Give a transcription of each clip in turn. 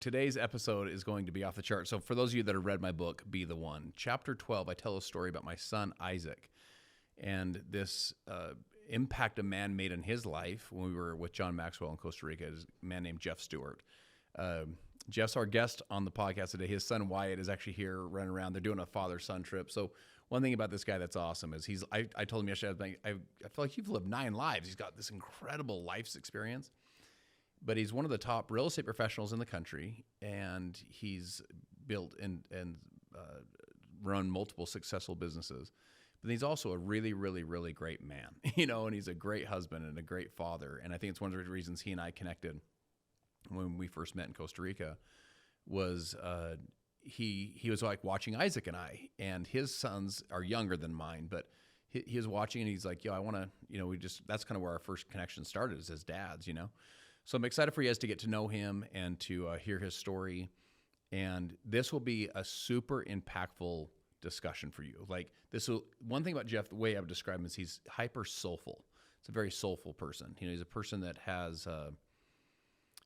today's episode is going to be off the chart. So for those of you that have read my book, Be the One, chapter 12, I tell a story about my son, Isaac, and this impact a man made in his life when we were with John Maxwell in Costa Rica, is a man named Jeff Stewart. Jeff's our guest on the podcast today. His son Wyatt is actually here running around. They're doing a father-son trip. So one thing about this guy that's awesome is I told him yesterday, I feel like you've lived 9 lives. He's got this incredible life's experience. But he's one of the top real estate professionals in the country, and he's built and run multiple successful businesses. But he's also a really, really, really great man, and he's a great husband and a great father. And I think it's one of the reasons he and I connected when we first met in Costa Rica was he was like watching Isaac and I, and his sons are younger than mine, but he was watching and he's like, I want to, that's kind of where our first connection started is as dads, So I'm excited for you guys to get to know him and to hear his story. And this will be a super impactful discussion for you. One thing about Jeff, the way I would describe him is he's hyper soulful. It's a very soulful person. He's a person that has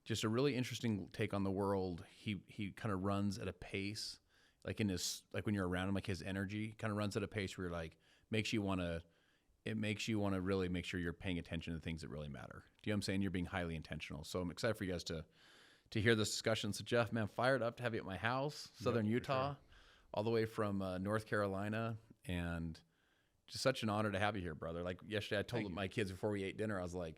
just a really interesting take on the world. He kind of runs at a pace, like when you're around him, like his energy kind of runs at a pace where it makes you want to really make sure you're paying attention to things that really matter. Do you know what I'm saying? You're being highly intentional. So I'm excited for you guys to hear this discussion. So Jeff, man, fired up to have you at my house, Southern Utah, sure. All the way from North Carolina, and just such an honor to have you here, brother. Like yesterday, I told my kids before we ate dinner, I was like,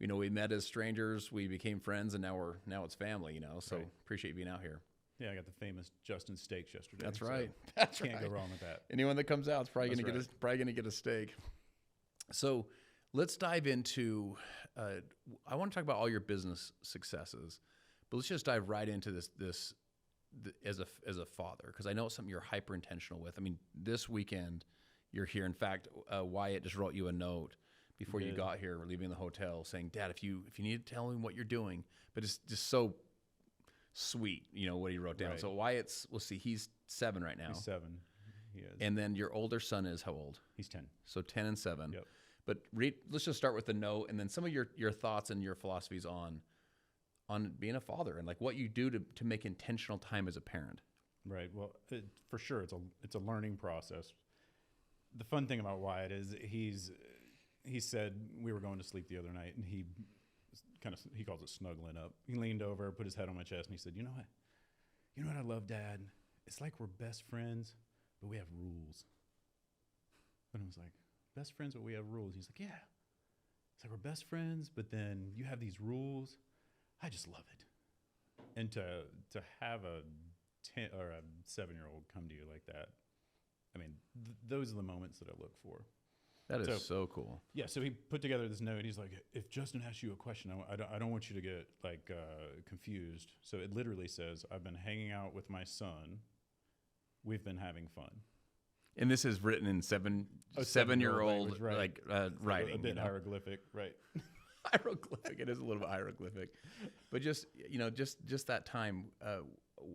we met as strangers, we became friends, and now it's family, So right. Appreciate you being out here. Yeah, I got the famous Justin steaks yesterday. That's right. So That's right. Can't go wrong with that. Anyone that comes out is probably going to get a steak. So let's dive into. I want to talk about all your business successes, but let's just dive right into this as a father, because I know it's something you're hyper intentional with. I mean, this weekend you're here. In fact, Wyatt just wrote you a note before you got here, leaving the hotel, saying, "Dad, if you need to tell him what you're doing," but it's just so sweet, what he wrote down. Right. So Wyatt's, let's see, he's 7 right now. He's 7. He is. And then your older son is how old? He's 10. So 10 and 7. Yep. But let's just start with the note, and then some of your thoughts and your philosophies on being a father and what you do to make intentional time as a parent. Right. Well, for sure, it's a learning process. The fun thing about Wyatt is he said we were going to sleep the other night, and he calls it snuggling up. He leaned over, put his head on my chest, and he said, "You know what I love, Dad? It's like we're best friends, but we have rules." And I was like, "Best friends, but we have rules?" He's like, "Yeah. It's like we're best friends, but then you have these rules. I just love it." And to have a 10 or a 7-year-old come to you like that, I mean, those are the moments that I look for. That is so cool. Yeah, so he put together this note. He's like, "If Justin asks you a question, I don't want you to get confused." So it literally says, "I've been hanging out with my son. We've been having fun." And this is written in 7-year-old right. Writing. A bit hieroglyphic, right? Hieroglyphic. It is a little bit hieroglyphic, but just that time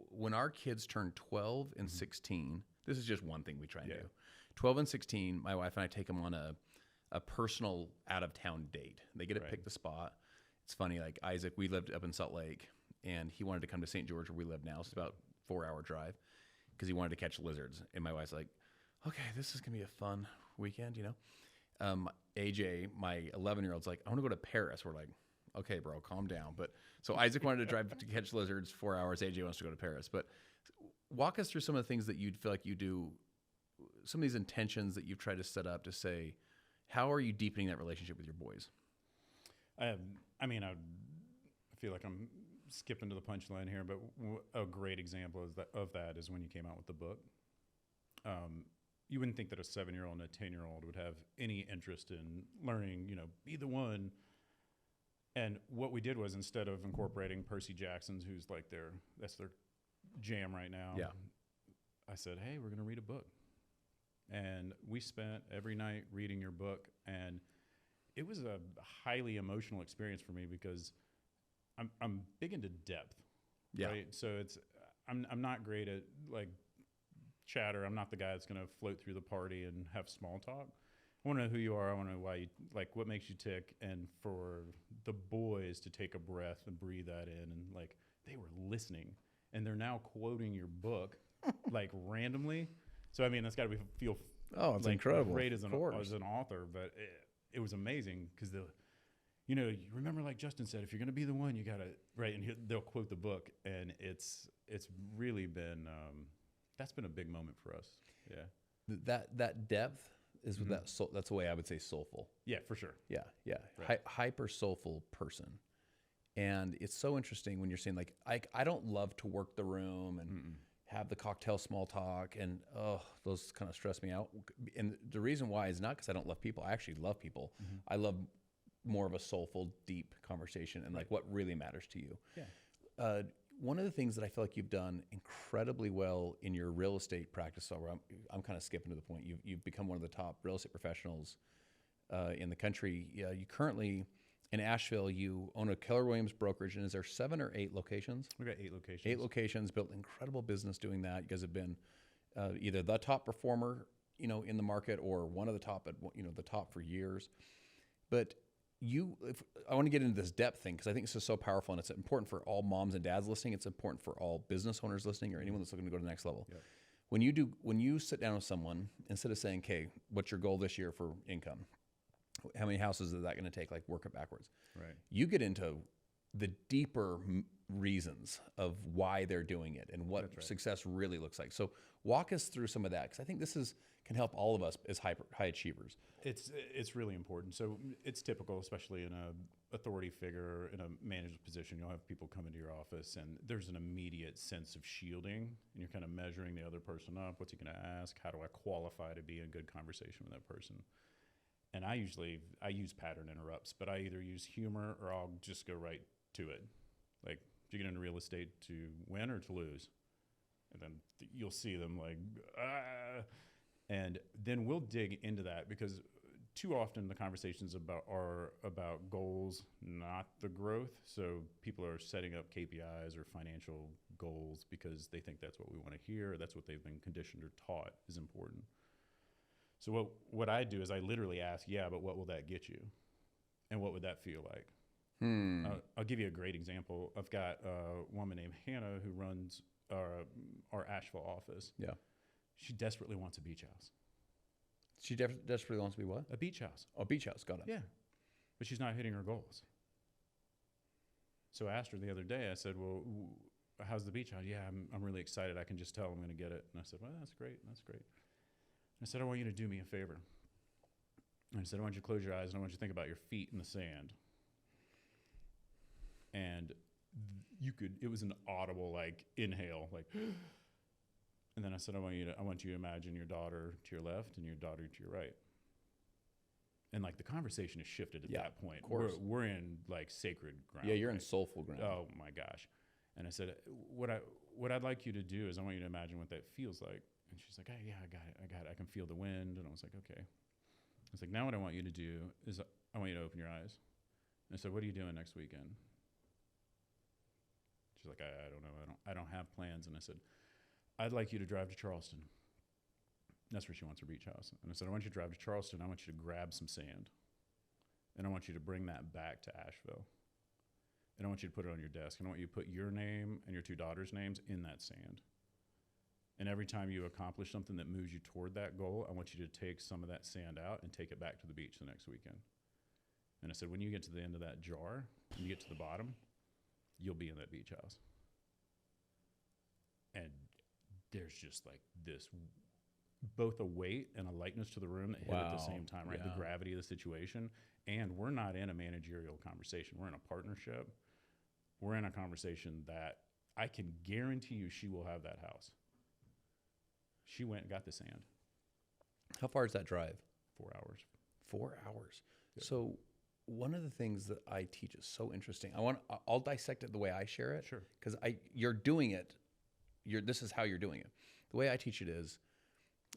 when our kids turn 12 and 16. This is just one thing we try and do. 12 and 16, my wife and I take them on a personal out-of-town date. They get to pick the spot. It's funny, like Isaac, we lived up in Salt Lake, and he wanted to come to St. George where we live now. It's about a 4-hour drive because he wanted to catch lizards. And my wife's like, "Okay, this is going to be a fun weekend, AJ, my 11-year-old's like, "I want to go to Paris." We're like, "Okay, bro, calm down." But so Isaac wanted to drive to catch lizards 4 hours. AJ wants to go to Paris. But walk us through some of the things that you'd feel like you do, some of these intentions that you've tried to set up to say, how are you deepening that relationship with your boys? I feel like I'm skipping to the punchline here, but a great example of that is when you came out with the book. You wouldn't think that a 7-year-old and a 10-year-old would have any interest in learning, be the one. And what we did was, instead of incorporating Percy Jackson's, who's like that's their jam right now. Yeah. I said, "Hey, we're going to read a book." And we spent every night reading your book, and it was a highly emotional experience for me because I'm big into depth. Yeah. Right? So I'm not great at chatter. I'm not the guy that's going to float through the party and have small talk. I want to know who you are. I want to know why you what makes you tick, and for the boys to take a breath and breathe that in, and they were listening. and they're now quoting your book like randomly. So I mean, that's got to feel it's like incredible. great as an author, but it was amazing because you remember, like Justin said, if you're going to be the one, you got to right, and they'll quote the book, and it's really been that's been a big moment for us. Yeah, that depth is with that soul. That's the way I would say soulful. Yeah, for sure. Yeah. Right. Hyper soulful person. And it's so interesting when you're saying, like, I don't love to work the room and have the cocktail small talk, and those kind of stress me out. And the reason why is not because I don't love people. I actually love people. I love more of a soulful, deep conversation and like what really matters to you. Yeah. One of the things that I feel like you've done incredibly well in your real estate practice, so I'm kind of skipping to the point. You've become one of the top real estate professionals in the country. You currently, in Asheville, you own a Keller Williams brokerage, and is there 7 or 8 locations? We got 8 locations. 8 locations, built incredible business doing that. You guys have been either the top performer, in the market, or one of the top the top for years. But I want to get into this depth thing because I think this is so powerful, and it's important for all moms and dads listening. It's important for all business owners listening, or anyone that's looking to go to the next level. Yep. When you sit down with someone, instead of saying, "Okay, what's your goal this year for income? How many houses is that going to take?" Like, work it backwards. Right. You get into the deeper reasons of why they're doing it and what success really looks like. So walk us through some of that, because I think this can help all of us as high achievers. It's really important. So it's typical, especially in a authority figure, in a manager's position. You'll have people come into your office, and there's an immediate sense of shielding, and you're kind of measuring the other person up. What's he going to ask? How do I qualify to be in good conversation with that person? And I use pattern interrupts, but I either use humor or I'll just go right to it. Like, do you get into real estate to win or to lose? And then you'll see them like, and then we'll dig into that, because too often the conversations are about goals, not the growth. So people are setting up KPIs or financial goals because they think that's what we want to hear, or that's what they've been conditioned or taught is important. So what I do is I literally ask, yeah, but what will that get you? And what would that feel like? I'll give you a great example. I've got a woman named Hannah who runs our Asheville office. Yeah. She desperately wants a beach house. She desperately wants to be what? A beach house. Oh, beach house. Got it. Yeah. But she's not hitting her goals. So I asked her the other day, I said, well, how's the beach house? Yeah, I'm really excited. I can just tell I'm going to get it. And I said, well, that's great. That's great. I said, I want you to do me a favor. And I said, I want you to close your eyes, and I want you to think about your feet in the sand. And it was an audible, like, inhale, like, and then I said, I want you to imagine your daughter to your left and your daughter to your right. And like the conversation has shifted at that point. Of course. We're in like sacred ground. Yeah, you're in soulful ground. Oh my gosh. And I said, what I'd like you to do is I want you to imagine what that feels like. And she's like, yeah, I got it. I can feel the wind. And I was like, okay. I was like, now what I want you to do is I want you to open your eyes. And I said, what are you doing next weekend? She's like, I don't know. I don't have plans. And I said, I'd like you to drive to Charleston. That's where she wants her beach house. And I said, I want you to drive to Charleston. I want you to grab some sand. And I want you to bring that back to Asheville. And I want you to put it on your desk. And I want you to put your name and your 2 daughters' names in that sand. And every time you accomplish something that moves you toward that goal, I want you to take some of that sand out and take it back to the beach the next weekend. And I said, when you get to the end of that jar, and you get to the bottom, you'll be in that beach house. And there's just like this, both a weight and a lightness to the room that hit at the same time, right? Yeah. The gravity of the situation. And we're not in a managerial conversation. We're in a partnership. We're in a conversation that I can guarantee you she will have that house. She went and got the sand. How far is that drive? 4 hours. 4 hours. Yep. So one of the things that I teach is so interesting. I'll dissect it the way I share it. Sure. Because you're doing it. This is how you're doing it. The way I teach it is,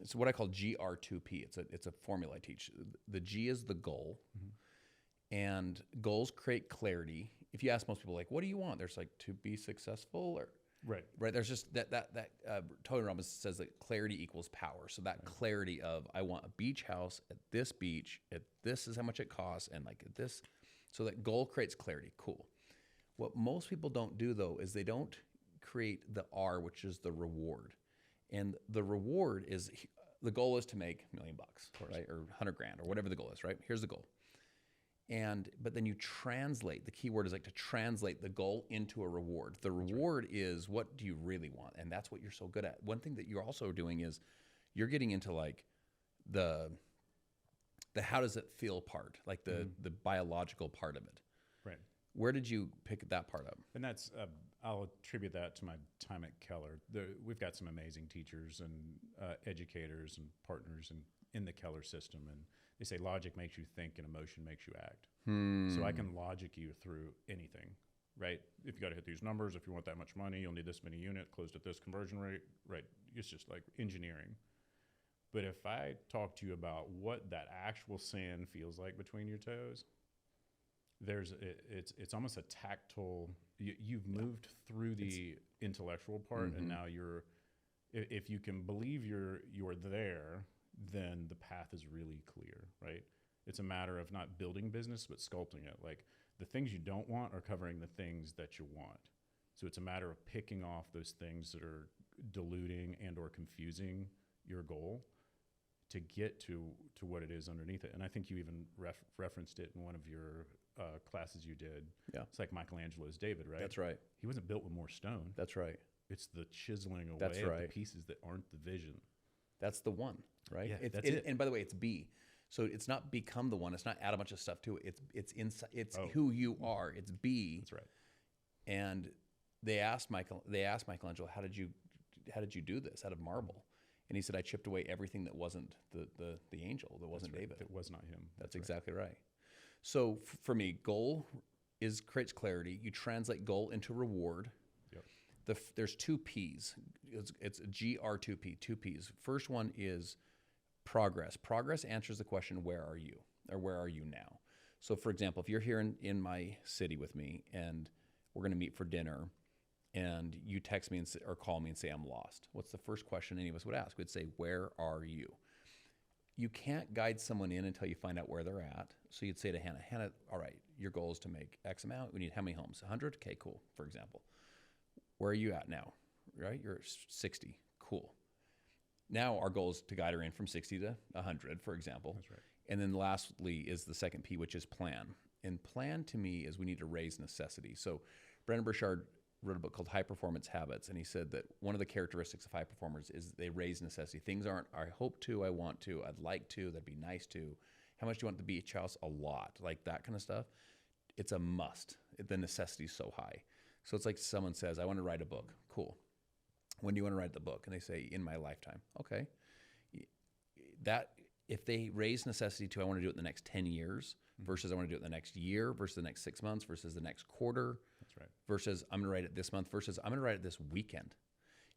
it's what I call GR2P. It's a formula I teach. The G is the goal, and goals create clarity. If you ask most people, like, what do you want? There's like, to be successful, or right. There's just that Tony Robbins says that clarity equals power. So that clarity of, I want a beach house at this beach, this is how much it costs, and like this. So that goal creates clarity. Cool. What most people don't do though is they don't create the R, which is the reward. And the reward is, the goal is to make $1 million, right? Or 100 grand or whatever the goal is, right? Here's the goal. But then you translate, the key word is like to translate the goal into a reward. The reward is, what do you really want? And that's what you're so good at. One thing that you're also doing is you're getting into like the how does it feel part, like the biological part of it. Right. Where did you pick that part up? And that's, I'll attribute that to my time at Keller. We've got some amazing teachers and educators and partners in the Keller system. And they say logic makes you think and emotion makes you act. So I can logic you through anything, right? If you got to hit these numbers, if you want that much money, you'll need this many units, closed at this conversion rate, right? It's just like engineering. But if I talk to you about what that actual sand feels like between your toes, it's almost a tactile. You've moved through the intellectual part, and now if you can believe you're there, then the path is really clear, right? It's a matter of not building business, but sculpting it. Like the things you don't want are covering the things that you want. So it's a matter of picking off those things that are diluting and or confusing your goal to get to what it is underneath it. And I think you even referenced it in one of your classes you did. Yeah. It's like Michelangelo's David, right? That's right. He wasn't built with more stone. That's right. It's the chiseling away That's of right. the pieces that aren't the vision. That's the one, right? Yeah, that's it. And by the way, it's B. So it's not become the one. It's not add a bunch of stuff to it. It's inside. It's who you are. It's B. That's right. And they asked Michelangelo, how did you do this out of marble? And he said, I chipped away everything that wasn't the angel, that wasn't Right. David. That was not him. That's exactly right. So for me, goal creates clarity. You translate goal into reward. Yep. There's two P's. It's GR2P, two P's. First one is progress. Progress answers the question, where are you? Or where are you now? So for example, if you're here in my city with me and we're going to meet for dinner, and you text me or call me and say I'm lost, what's the first question any of us would ask? We'd say, where are you? You can't guide someone in until you find out where they're at. So you'd say to Hannah, all right, your goal is to make X amount. We need how many homes? 100? Okay, cool, for example. Where are you at now? Right? You're 60. Cool. Now our goal is to guide her in from 60 to 100, for example. That's right. And then lastly is the second P, which is plan. And plan to me is we need to raise necessity. So Brendon Burchard wrote a book called High Performance Habits, and he said that one of the characteristics of high performers is they raise necessity. Things aren't, I hope to, I want to, I'd like to, that'd be nice to. How much do you want the beach house? A lot. Like that kind of stuff. It's a must. The necessity is so high. So it's like someone says, I want to write a book. Cool. When do you want to write the book? And they say, in my lifetime. Okay. That, if they raise necessity to, I want to do it in the next 10 years versus I want to do it in the next year versus the next 6 months versus the next quarter. That's right. Versus I'm going to write it this month versus I'm going to write it this weekend.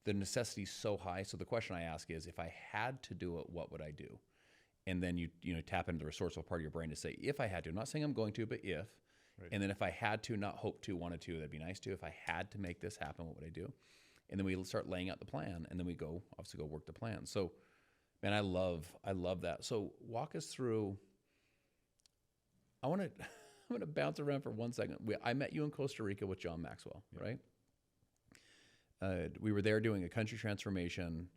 The necessity is so high. So the question I ask is, if I had to do it, what would I do? And then you tap into the resourceful part of your brain to say, if I had to, I'm not saying I'm going to, but if. Right. And then if I had to, not hope to, wanted to, that'd be nice to. If I had to make this happen, what would I do? And then we start laying out the plan, and then we obviously go work the plan. So, man, I love that. So walk us through. I'm gonna bounce around for 1 second. I met you in Costa Rica with John Maxwell, right? We were there doing a country transformation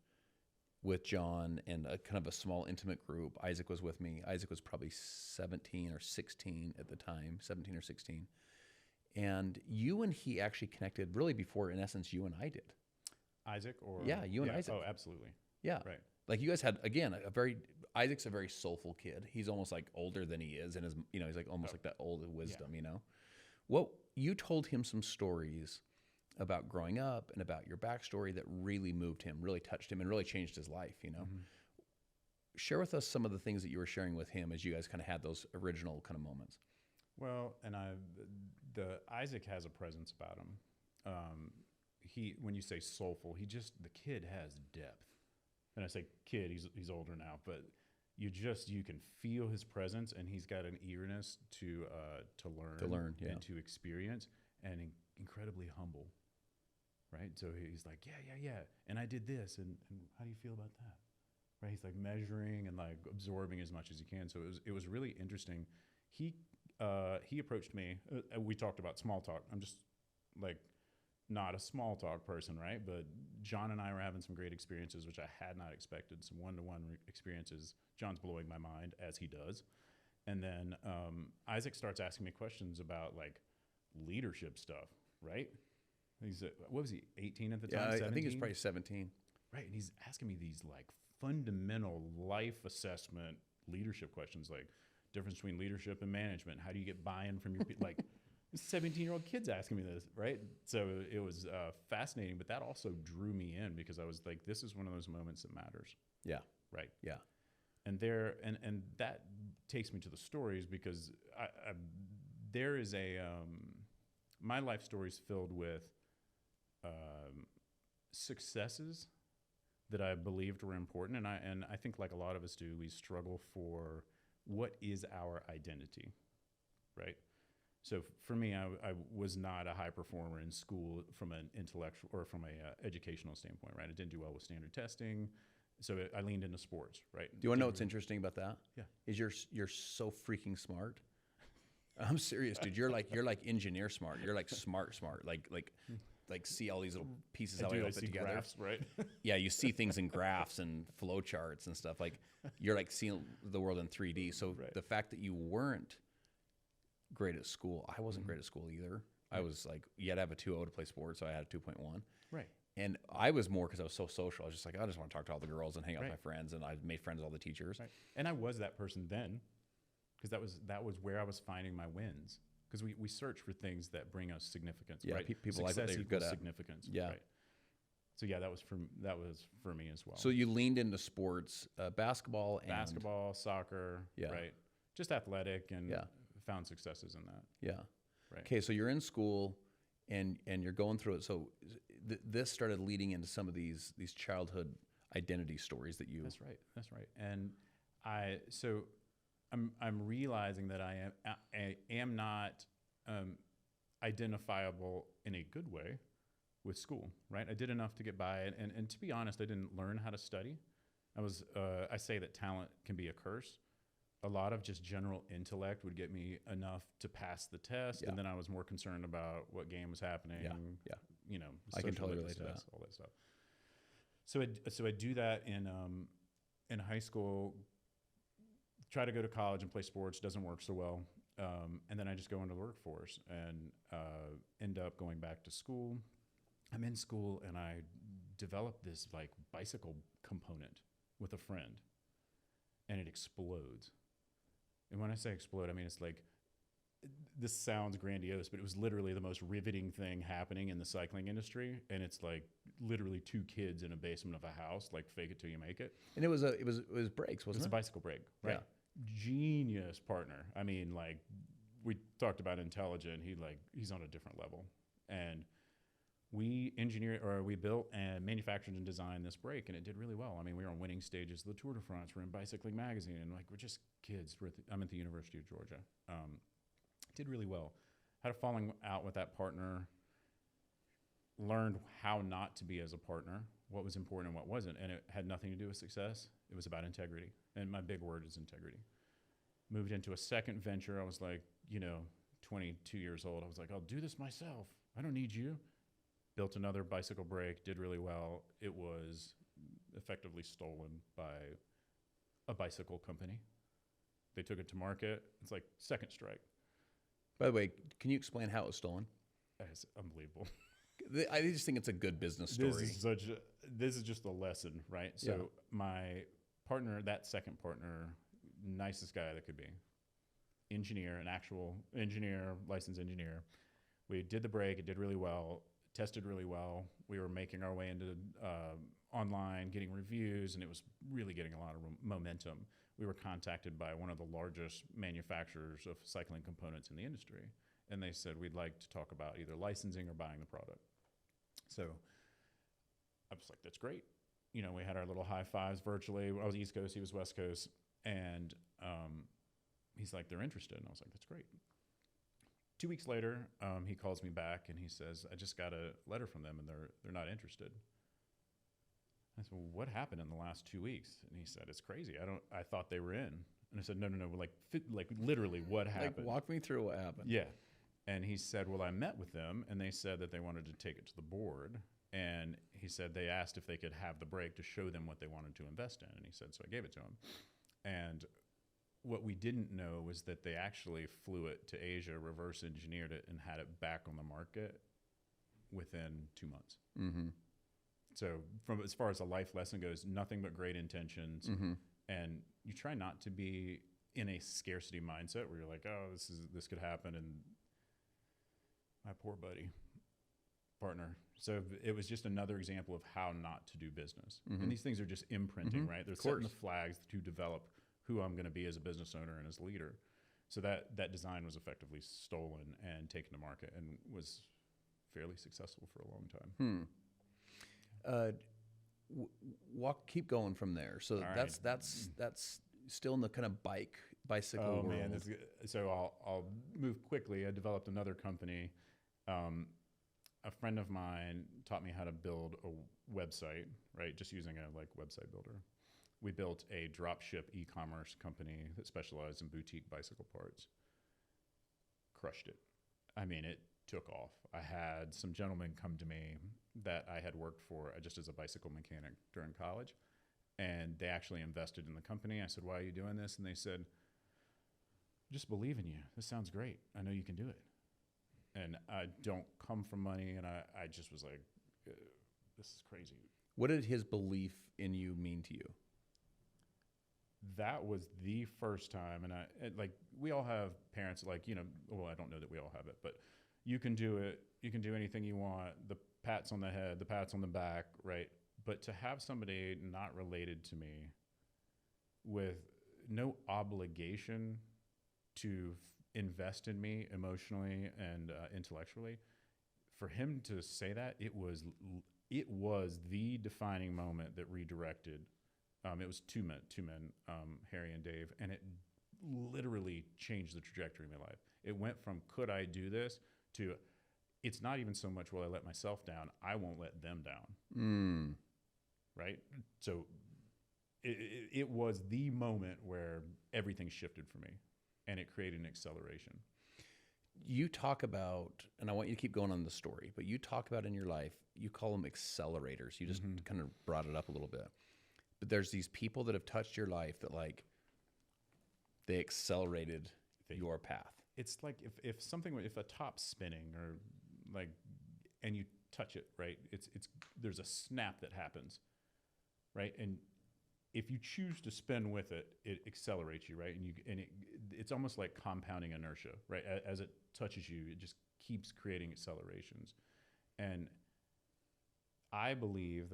with John and a kind of a small intimate group. Isaac was with me. Isaac was probably 17 or 16 at the time, 17 or 16. And you and he actually connected really before, in essence, you and I did. Isaac or? Yeah, you and Isaac. Oh, absolutely. Yeah. Right. Like you guys had, again, Isaac's a very soulful kid. He's almost like older than he is. And he's like almost like that old wisdom, What you told him some stories about growing up and about your backstory that really moved him, really touched him, and really changed his life, Mm-hmm. Share with us some of the things that you were sharing with him as you guys kind of had those original kind of moments. Well, and Isaac has a presence about him. When you say soulful, the kid has depth. And I say kid, he's older now, but you can feel his presence, and he's got an eagerness to learn, yeah. And to experience, and incredibly humble, right? So he's like, yeah, and I did this, and how do you feel about that? Right? He's like measuring and like absorbing as much as he can. So it was really interesting. He approached me. We talked about small talk. I'm just like, not a small talk person, right? But John and I were having some great experiences, which I had not expected. Some one-to-one experiences. John's blowing my mind, as he does. And then Isaac starts asking me questions about like leadership stuff, right? He's what was he, 18 at the time? 17? I think he's probably 17. Right, and he's asking me these like fundamental life assessment leadership questions, like difference between leadership and management. How do you get buy-in from your people? Like 17-year-old kids asking me this, right? So it was fascinating, but that also drew me in because I was like, this is one of those moments that matters. Yeah. Right. Yeah. And that takes me to the stories because there is my life story is filled with successes that I believed were important, and I think like a lot of us do, we struggle for what is our identity, right? So for me, I was not a high performer in school from an intellectual or from a educational standpoint, right? I didn't do well with standard testing, so I leaned into sports, right? Do you want to know what's interesting about that? Yeah. Is you're so freaking smart. I'm serious, dude. You're like engineer smart. You're like smart, like see all these little pieces how I fit together. Graphs, right? Yeah, you see things in graphs and flow charts and stuff. Like you're like seeing the world in 3D. So Right. the fact that you weren't great at school, I wasn't great at school either. I was like, you had to have a 2.0 to play sports, so I had a 2.1. Right. And I was more because I was so social. I was just like, I just want to talk to all the girls and hang out with Right. my friends, and I made friends with all the teachers. Right. And I was that person then, because that was where I was finding my wins. Because we search for things that bring us significance. Yeah, right? people like what Success they're equals good at. significance. Yeah. Right. So yeah, that was for me as well. So you leaned into sports, basketball, soccer, Yeah. right? Just athletic, and Yeah. found successes in that. Yeah. Right. Okay, so you're in school, and you're going through it. So this started leading into some of these childhood identity stories that you. That's right. And I'm realizing that I am not identifiable in a good way with school, right? I did enough to get by, and to be honest, I didn't learn how to study. I say that talent can be a curse. A lot of just general intellect would get me enough to pass the test, Yeah. and then I was more concerned about what game was happening. Yeah. You know, I can social totally relate to literacy, all that stuff. So I do that in high school. Try to go to college and play sports, doesn't work so well, and then I just go into the workforce and end up going back to school. I'm in school and I developed this like bicycle component with a friend, and it explodes. And when I say explode, I mean it's like, this sounds grandiose, but it was literally the most riveting thing happening in the cycling industry. And it's like literally two kids in a basement of a house, like fake it till you make it. And it was brakes, wasn't It's it? a bicycle brake, right? Yeah. Genius partner. I mean, like we talked about intelligent. He's on a different level. And we built and manufactured and designed this brake, and it did really well. I mean, we were on winning stages of the Tour de France. We're in Bicycling Magazine, and like we're just kids. I'm at the University of Georgia. Did really well. Had a falling out with that partner. Learned how not to be as a partner, what was important and what wasn't, and it had nothing to do with success. It was about integrity, and my big word is integrity. Moved into a second venture. I was like, 22 years old. I was like, I'll do this myself. I don't need you. Built another bicycle brake, did really well. It was effectively stolen by a bicycle company. They took it to market. It's like second strike. By the way, can you explain how it was stolen? It's unbelievable. I just think it's a good business story. This is just a lesson, right? So my partner, that second partner, nicest guy that could be. Engineer, an actual engineer, licensed engineer. We did the brake. It did really well. Tested really well. We were making our way into online, getting reviews, and it was really getting a lot of momentum. We were contacted by one of the largest manufacturers of cycling components in the industry, and they said, we'd like to talk about either licensing or buying the product. So I was like, that's great. We had our little high fives virtually. I was East Coast, he was West Coast, and he's like, they're interested. And I was like, that's great. 2 weeks later, he calls me back and he says, I just got a letter from them and they're not interested. I said, well, what happened in the last 2 weeks? And he said, it's crazy. I thought they were in. And I said, no, like literally what happened? Like, walk me through what happened. Yeah. And he said, well, I met with them and they said that they wanted to take it to the board. And he said they asked if they could have the break to show them what they wanted to invest in. And he said, so I gave it to him. And what we didn't know was that they actually flew it to Asia, reverse engineered it, and had it back on the market within 2 months. Mm-hmm. So from as far as a life lesson goes, nothing but great intentions. Mm-hmm. And you try not to be in a scarcity mindset where you're like, oh, this could happen. And my poor partner. So it was just another example of how not to do business. Mm-hmm. And these things are just imprinting, Mm-hmm. right? They're Of setting course. the flags to develop who I'm going to be as a business owner and as a leader. So that design was effectively stolen and taken to market and was fairly successful for a long time. Keep going from there. So All that's right. that's still in the kind of bicycle Oh world. man, so I'll move quickly. I developed another company. A friend of mine taught me how to build a website, right? Just using a website builder. We built a drop ship e-commerce company that specialized in boutique bicycle parts. Crushed it. I mean, it took off. I had some gentlemen come to me that I had worked for just as a bicycle mechanic during college, and they actually invested in the company. I said, why are you doing this? And they said, just believe in you. This sounds great. I know you can do it. And I don't come from money, and I just was like, this is crazy. What did his belief in you mean to you? That was the first time, and we all have parents like, well, I don't know that we all have it, but you can do it. You can do anything you want. The pats on the head, the pats on the back, right? But to have somebody not related to me with no obligation to invest in me emotionally and intellectually, for him to say that, it was the defining moment that redirected. It was two men, Harry and Dave, and it literally changed the trajectory of my life. It went from could I do this to it's not even so much will I let myself down, I won't let them down. Right? So it was the moment where everything shifted for me, and it created an acceleration. You talk about, and I want you to keep going on the story, but you talk about in your life, you call them accelerators. You just kind of brought it up a little bit. But there's these people that have touched your life that they accelerated your path. It's like if a top's spinning or and you touch it, right? There's a snap that happens, right? And if you choose to spin with it, it accelerates you, right? It's almost like compounding inertia, right? As it touches you, it just keeps creating accelerations. And I believe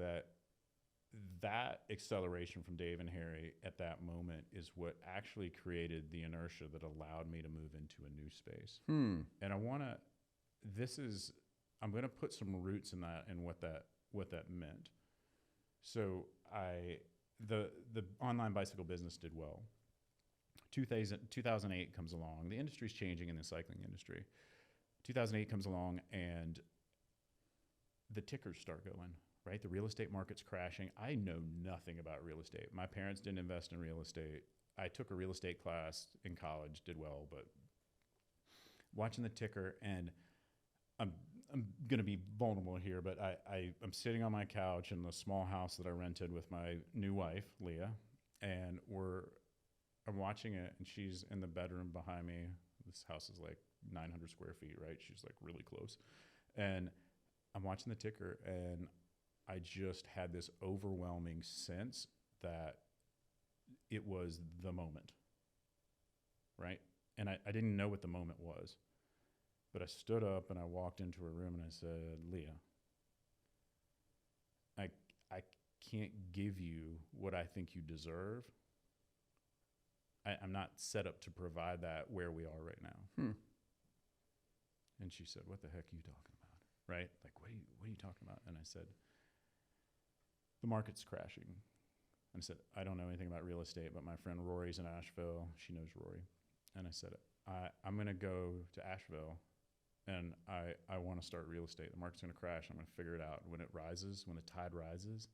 that acceleration from Dave and Harry at that moment is what actually created the inertia that allowed me to move into a new space. And I'm going to put some roots in that and what that meant. So the online bicycle business did well. 2008 comes along. The industry's changing in the cycling industry. 2008 comes along and the tickers start going, right? The real estate market's crashing. I know nothing about real estate. My parents didn't invest in real estate. I took a real estate class in college, did well, but watching the ticker, and I'm going to be vulnerable here, but I'm sitting on my couch in the small house that I rented with my new wife, Leah, and I'm watching it, and she's in the bedroom behind me. This house is like 900 square feet, right? She's like really close. And I'm watching the ticker, and I just had this overwhelming sense that it was the moment, right? And I didn't know what the moment was. But I stood up and I walked into her room and I said, Leah, I can't give you what I think you deserve. I'm not set up to provide that where we are right now. And she said, what the heck are you talking about? Right? Like, what are you talking about? And I said, the market's crashing. And I said, I don't know anything about real estate, but my friend Rorys in Asheville, she knows Rory. And I said, I'm going to go to Asheville and I want to start real estate. The market's going to crash. I'm going to figure it out. When it rises, when the tide rises,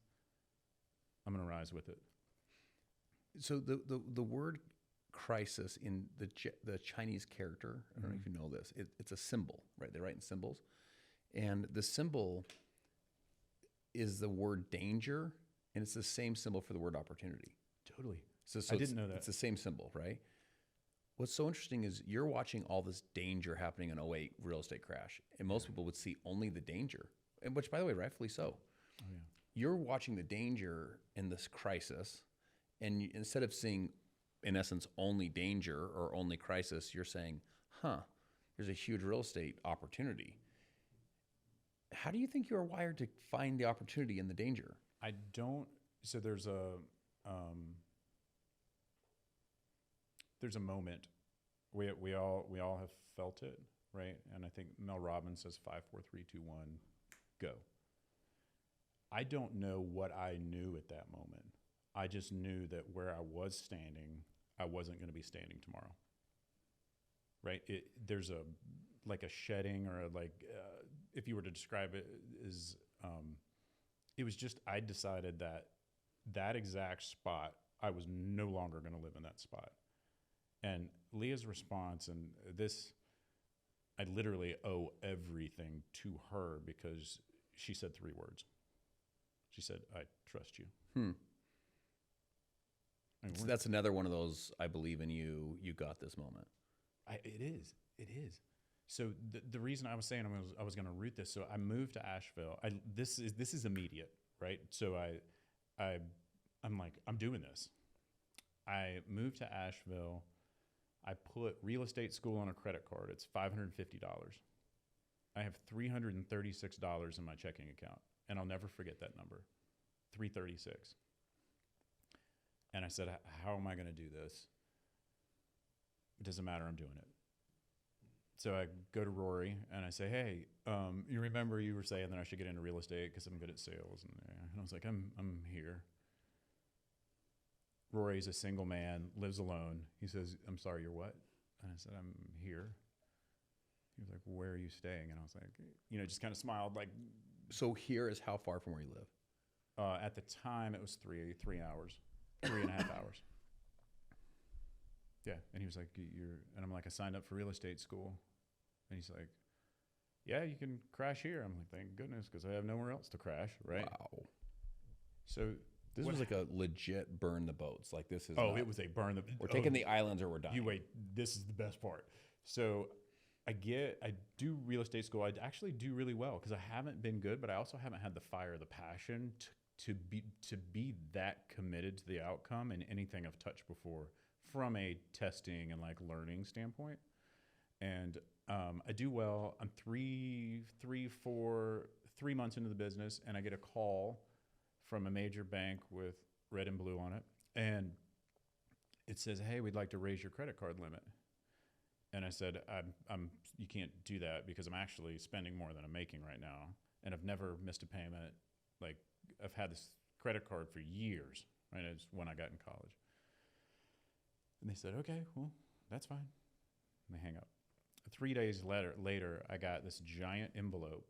I'm going to rise with it. So the word crisis in the Chinese character. I don't know if you know this. It's a symbol, right? They write in symbols. And the symbol is the word danger, and it's the same symbol for the word opportunity. Totally. So I didn't know that. It's the same symbol, right? What's so interesting is you're watching all this danger happening in 08 real estate crash, and most people would see only the danger, and which, by the way, rightfully so. Oh, yeah. You're watching the danger in this crisis, and instead of seeing, in essence, only danger or only crisis, you're saying, there's a huge real estate opportunity. How do you think you're wired to find the opportunity in the danger? I don't. So there's a moment. We all have felt it, right? And I think Mel Robbins says 5, 4, 3, 2, 1, go. I don't know what I knew at that moment. I just knew that where I was standing, I wasn't going to be standing tomorrow. Right? There's a shedding, or if you were to describe it, is it was just, I decided that exact spot, I was no longer going to live in that spot. And Leah's response, and this, I literally owe everything to her, because she said 3 words. She said, "I trust you." I mean, so that's another one of those, I believe in you, you got this moment. It is. So the reason I was saying I was going to root this, so I moved to Asheville. This is immediate, right? So I'm like, I'm doing this. I moved to Asheville. I put real estate school on a credit card. It's $550. I have $336 in my checking account, and I'll never forget that number, $336. And I said, how am I going to do this? It doesn't matter, I'm doing it. So I go to Rory and I say, hey, you remember you were saying that I should get into real estate because I'm good at sales. And I was like, I'm here. Rory's a single man, lives alone. He says, I'm sorry, you're what? And I said, I'm here. He was like, where are you staying? And I was like, just kind of smiled. Like, so here is how far from where you live? At the time, it was 3 hours, 3.5 hours. Yeah. And he was like, and I'm like, I signed up for real estate school. And he's like, yeah, you can crash here. I'm like, thank goodness, because I have nowhere else to crash, right? Wow. So this was like a legit burn the boats. Like this is. It was a burn the. We're taking the islands or we're dying. You wait. This is the best part. So I do real estate school. I actually do really well because I haven't been good, but I also haven't had the fire, the passion to be that committed to the outcome in anything I've touched before, from a testing and like learning standpoint. And I do well. I'm 3 months into the business, and I get a call from a major bank with red and blue on it. And it says, hey, we'd like to raise your credit card limit. And I said, you can't do that because I'm actually spending more than I'm making right now. And I've never missed a payment. Like, I've had this credit card for years, right? It's when I got in college. And they said, okay, well, that's fine. And they hang up. 3 days later, I got this giant envelope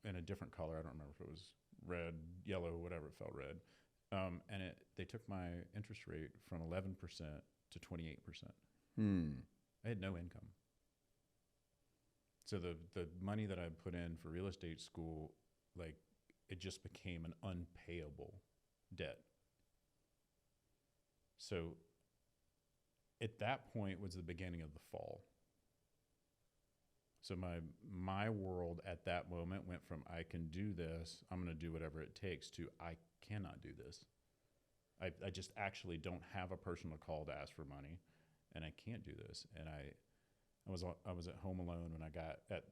in a different color. I don't remember if it was red, yellow, whatever. It felt red. And they took my interest rate from 11% to 28%. I had no income. So the money that I put in for real estate school, like, it just became an unpayable debt. So at that point was the beginning of the fall. So my world at that moment went from I can do this, I'm going to do whatever it takes, to I cannot do this. I just actually don't have a person to call to ask for money, and I can't do this. And I was at home alone when I got at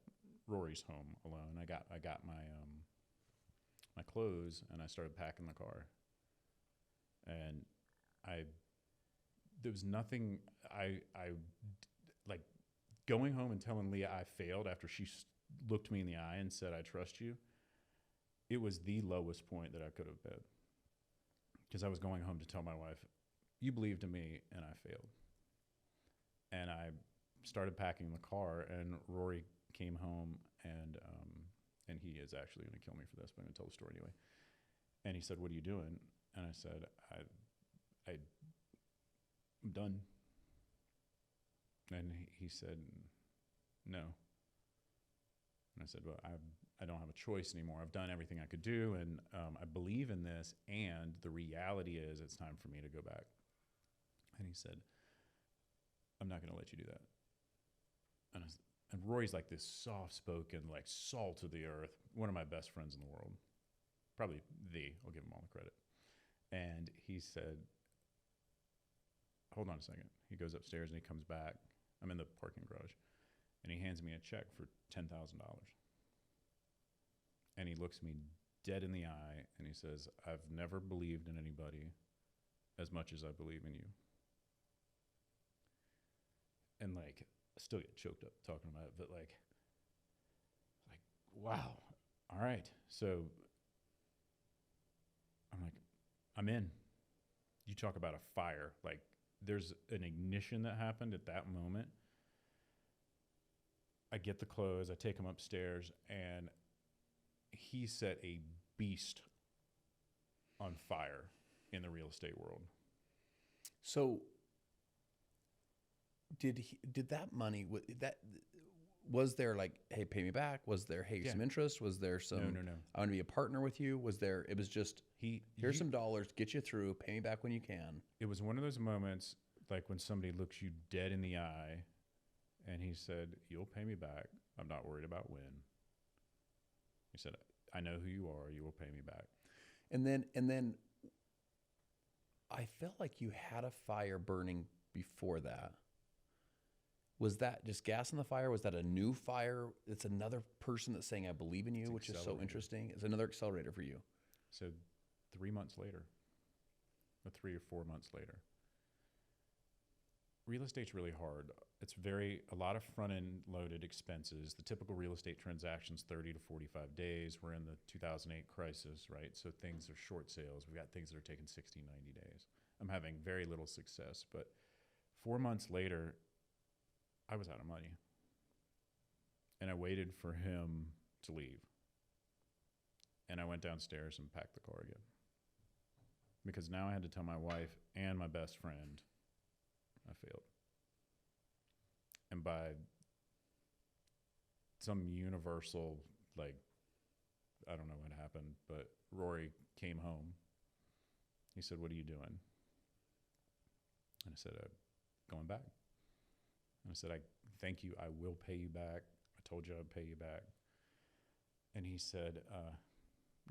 Rory's home alone. I got my clothes, and I started packing the car. And there was nothing I like going home and telling Leah I failed after she looked me in the eye and said, I trust you. It was the lowest point that I could have been, because I was going home to tell my wife, you believed in me and I failed. And I started packing the car, and Rory came home, and he is actually going to kill me for this, but I'm going to tell the story anyway. And he said, what are you doing? And I said, I'm done. And he said, no. And I said, well, I don't have a choice anymore. I've done everything I could do, and I believe in this, and the reality is it's time for me to go back. And he said, I'm not going to let you do that. And Rory's like this soft-spoken, like salt of the earth, one of my best friends in the world. Probably I'll give him all the credit. And he said, hold on a second. He goes upstairs and he comes back. I'm in the parking garage. And he hands me a check for $10,000. And he looks me dead in the eye and he says, I've never believed in anybody as much as I believe in you. And like, I still get choked up talking about it, but like, wow. All right. So I'm like, I'm in. You talk about a fire. Like, there's an ignition that happened at that moment. I get the clothes, I take him upstairs, and he set a beast on fire in the real estate world. So did that money, was there like, hey, pay me back? Was there, hey, some interest? Was there some, No. I want to be a partner with you? Was there, it was just, here's some dollars, get you through, pay me back when you can. It was one of those moments like when somebody looks you dead in the eye and he said, you'll pay me back. I'm not worried about when. He said, I know who you are. You will pay me back. And then I felt like you had a fire burning before that. Was that just gas in the fire? Was that a new fire? It's another person that's saying, I believe in you, which is so interesting. It's another accelerator for you. So 3 months later, or 3 or 4 months later, real estate's really hard. It's a lot of front-end loaded expenses. The typical real estate transaction's 30 to 45 days. We're in the 2008 crisis, right? So things are short sales. We've got things that are taking 60, 90 days. I'm having very little success, but 4 months later, I was out of money. And I waited for him to leave. And I went downstairs and packed the car again. Because now I had to tell my wife and my best friend I failed. And by some universal, like, I don't know what happened, but Rory came home. He said, what are you doing? And I said, going back. And I said, I thank you. I will pay you back. I told you I'd pay you back. And he said,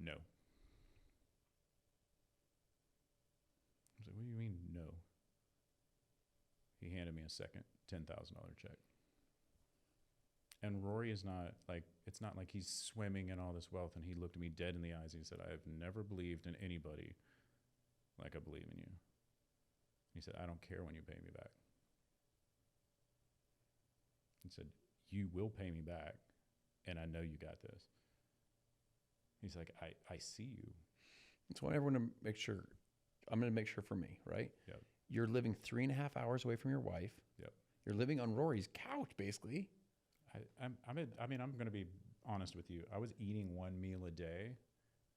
no. I was like, what do you mean, no? He handed me a second $10,000 check. And Rory is not like, it's not like he's swimming in all this wealth. And he looked at me dead in the eyes and he said, I have never believed in anybody like I believe in you. He said, I don't care when you pay me back. He said, you will pay me back, and I know you got this. He's like, I see you. So I want everyone to make sure, I'm going to make sure for me, right? Yep. You're living 3.5 hours away from your wife. Yep. You're living on Rory's couch, basically. I'm going to be honest with you. I was eating one meal a day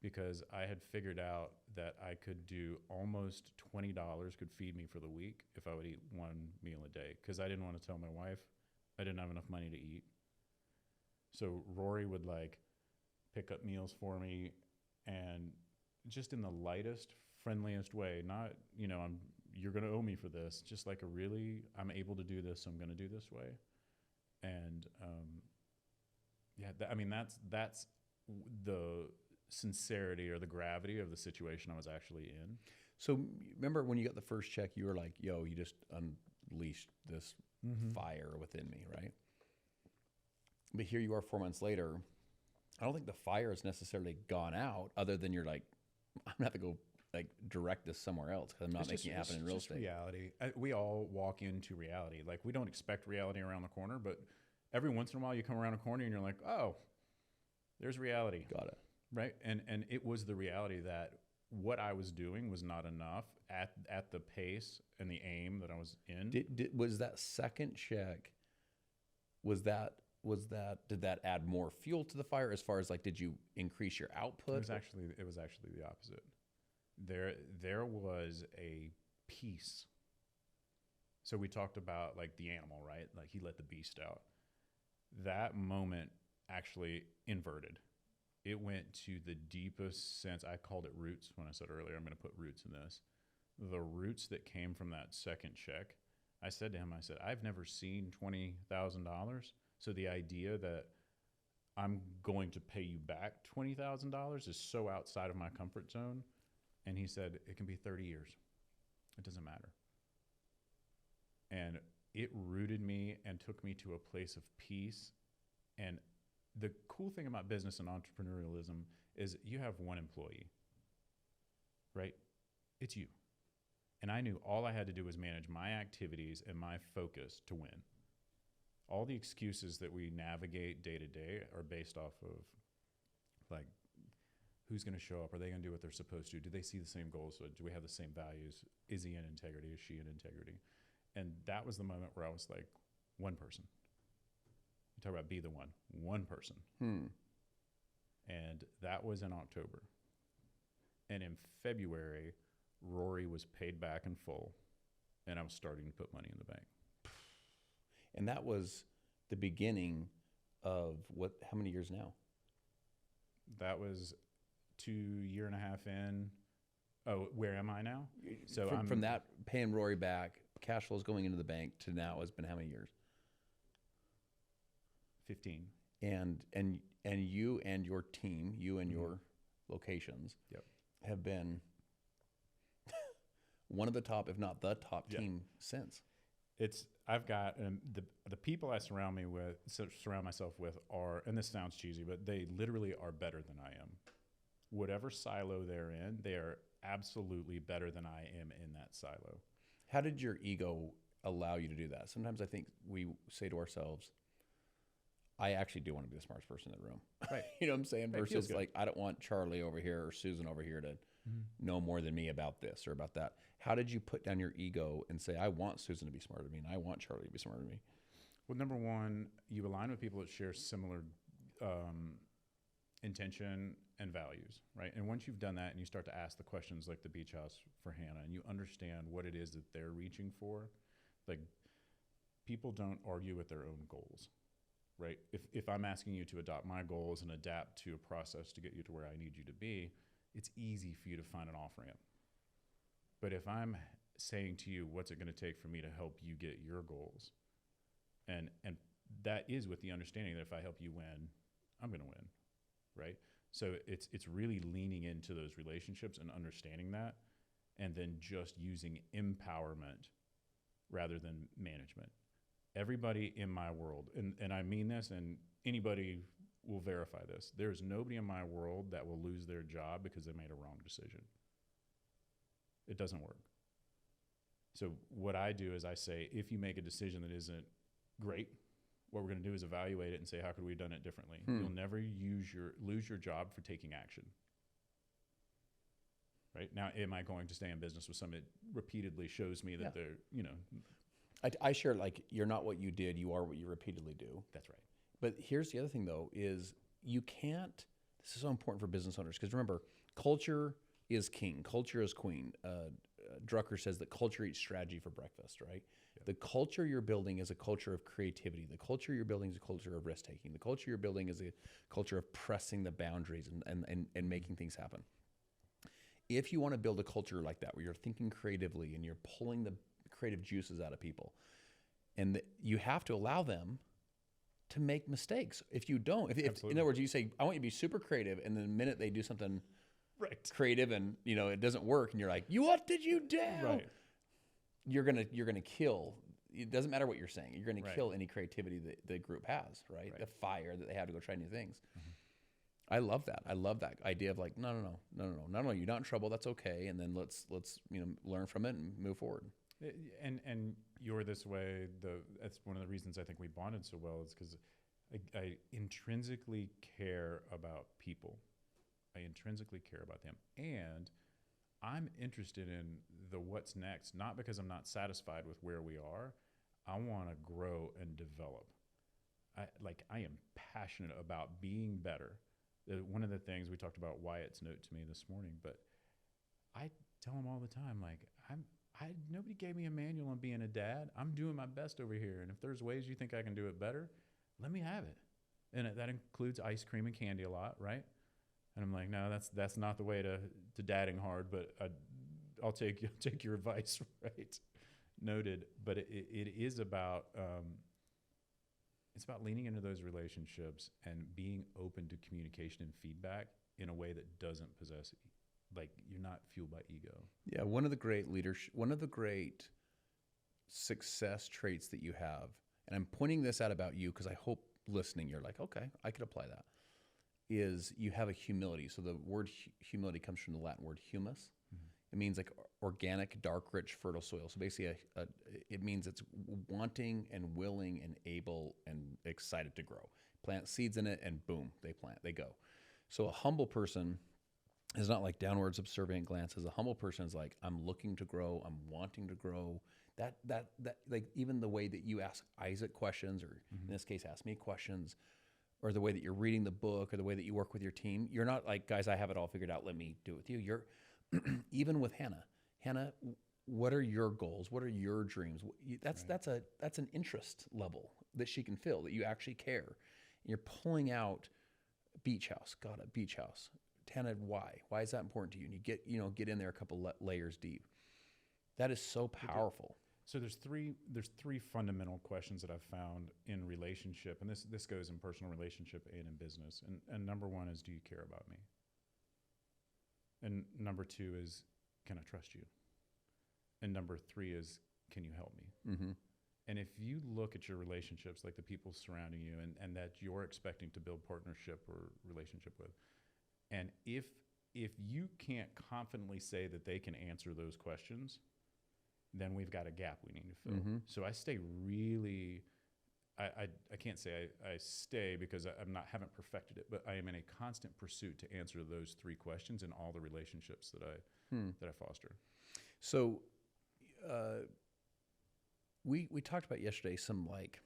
because I had figured out that I could do almost $20 could feed me for the week if I would eat one meal a day, because I didn't want to tell my wife I didn't have enough money to eat. So Rory would like pick up meals for me, and just in the lightest, friendliest way, not, you're going to owe me for this, just like I'm able to do this, so I'm going to do this way. And that's the sincerity or the gravity of the situation I was actually in. So remember when you got the first check, you were like, yo, you just unleashed this fire within me, right? But here you are 4 months later. I don't think the fire has necessarily gone out, other than you're like, I'm going to have to go like direct this somewhere else because I'm not making it happen in real estate. Reality. We all walk into reality. Like, we don't expect reality around the corner, but every once in a while you come around a corner and you're like, oh, there's reality. Got it. Right? And it was the reality that what I was doing was not enough at the pace and the aim that I was in. Was that second check, did that add more fuel to the fire, as far as like, did you increase your output? It was actually the opposite. There was a peace So we talked about like the animal, right? Like he let the beast out. That moment actually inverted. It went to the deepest sense. I called it roots when I said earlier, I'm going to put roots in this. The roots that came from that second check. I said to him, I said, I've never seen $20,000. So the idea that I'm going to pay you back $20,000 is so outside of my comfort zone. And he said, it can be 30 years. It doesn't matter. And it rooted me and took me to a place of peace. And the cool thing about business and entrepreneurialism is you have one employee, right? It's you. And I knew all I had to do was manage my activities and my focus to win. All the excuses that we navigate day to day are based off of like, who's going to show up? Are they going to do what they're supposed to? Do they see the same goals? Do we have the same values? Is he in integrity? Is she in integrity? And that was the moment where I was like, one person. You talk about be the one person. And that was in October. And in February, Rory was paid back in full, and I was starting to put money in the bank. And that was the beginning of what? How many years now? That was 2.5 years in. Oh, where am I now? So from that paying Rory back, cash flows going into the bank to now has been how many years? 15. And you and your team, you and your locations, have been one of the top, if not the top team since. I've got the people I surround myself with are, and this sounds cheesy, but they literally are better than I am. Whatever silo they're in, they are absolutely better than I am in that silo. How did your ego allow you to do that? Sometimes I think we say to ourselves, I actually do want to be the smartest person in the room. Right. You know what I'm saying? Right. Versus like, I don't want Charlie over here or Susan over here to know more than me about this or about that. How did you put down your ego and say, I want Susan to be smarter than me and I want Charlie to be smarter than me? Well, number one, you align with people that share similar intention and values, right? And once you've done that and you start to ask the questions like the beach house for Hannah, and you understand what it is that they're reaching for, like people don't argue with their own goals, right? If I'm asking you to adopt my goals and adapt to a process to get you to where I need you to be, it's easy for you to find an off-ramp. But if I'm saying to you, what's it going to take for me to help you get your goals? And that is with the understanding that if I help you win, I'm going to win, right? So it's really leaning into those relationships and understanding that, and then just using empowerment rather than management. Everybody in my world, and I mean this, and anybody will verify this, there's nobody in my world that will lose their job because they made a wrong decision. It doesn't work. So what I do is I say, if you make a decision that isn't great, what we're going to do is evaluate it and say, how could we have done it differently? You'll never lose your job for taking action. Right? Now, am I going to stay in business with somebody that repeatedly shows me that they're, I share like, you're not what you did, you are what you repeatedly do. That's right. But here's the other thing though, is you can't, this is so important for business owners, because remember, culture is king, culture is queen. Drucker says that culture eats strategy for breakfast, right? Yeah. The culture you're building is a culture of creativity. The culture you're building is a culture of risk-taking. The culture you're building is a culture of pressing the boundaries and making things happen. If you want to build a culture like that, where you're thinking creatively and you're pulling the creative juices out of people, and you have to allow them to make mistakes. If you don't, if in other words, you say, I want you to be super creative, and then the minute they do something creative and it doesn't work, and you're like, what did you do? Right. You're gonna kill. It doesn't matter what you're saying. You're gonna kill any creativity that the group has, right? The fire that they have to go try new things. I love that. I love that idea of like, no, you're not in trouble. That's okay. And then let's learn from it and move forward. And you're this way. That's one of the reasons I think we bonded so well, is because I intrinsically care about people. I intrinsically care about them, and I'm interested in the what's next. Not because I'm not satisfied with where we are. I want to grow and develop. I am passionate about being better. One of the things we talked about Wyatt's note to me this morning, but I tell him all the time, like nobody gave me a manual on being a dad. I'm doing my best over here. And if there's ways you think I can do it better, let me have it. And that includes ice cream and candy a lot, right? And I'm like, no, that's not the way to dadding hard, but I'll take your advice, right? Noted. But it is about, it's about leaning into those relationships and being open to communication and feedback in a way that doesn't possess, like you're not fueled by ego. Yeah, one of the great success traits that you have, and I'm pointing this out about you because I hope listening you're like, okay, I could apply that, is you have a humility. So the word humility comes from the Latin word humus. It means like organic, dark, rich, fertile soil. So basically, it means it's wanting and willing and able and excited to grow. Plant seeds in it, and boom, they go. So a humble person is not like downward subservient glances. A humble person is like, I'm looking to grow, I'm wanting to grow. That like even the way that you ask Isaac questions, or in this case, ask me questions, or the way that you're reading the book, or the way that you work with your team, you're not like, guys, I have it all figured out, let me do it with you. You're even with Hannah, what are your goals? What are your dreams? That's an interest level that she can feel, that you actually care. And you're pulling out beach house. Got a beach house. Hannah, why? Why is that important to you? And you get in there a couple layers deep. That is so powerful. So there's three fundamental questions that I've found in relationship, and this goes in personal relationship and in business. And number one is, do you care about me? And number two is, can I trust you? And number three is, can you help me? Mm-hmm. And if you look at your relationships, like the people surrounding you and that you're expecting to build partnership or relationship with, and if you can't confidently say that they can answer those questions, then we've got a gap we need to fill. Mm-hmm. So I stay really, I can't say I stay because haven't perfected it, but I am in a constant pursuit to answer those three questions in all the relationships that I foster. So we talked about yesterday some, like,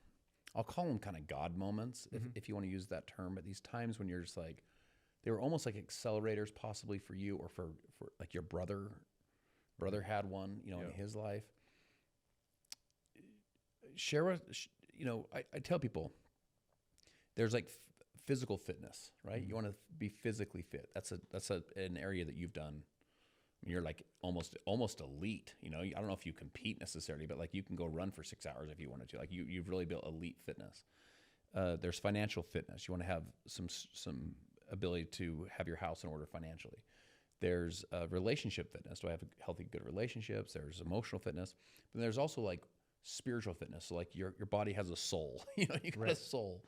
I'll call them kind of God moments, if you want to use that term, but these times when you're just like, they were almost like accelerators possibly for you, or for like your brother had one, in his life. Share with, I tell people there's like physical fitness, right? You want to be physically fit. That's an area that you've done. You're like almost elite, I don't know if you compete necessarily, but like you can go run for 6 hours if you wanted to. Like you've really built elite fitness. There's financial fitness. You want to have some ability to have your house in order financially. There's relationship fitness. Do I have healthy, good relationships? There's emotional fitness. But there's also like spiritual fitness. So like your body has a soul. You got a soul.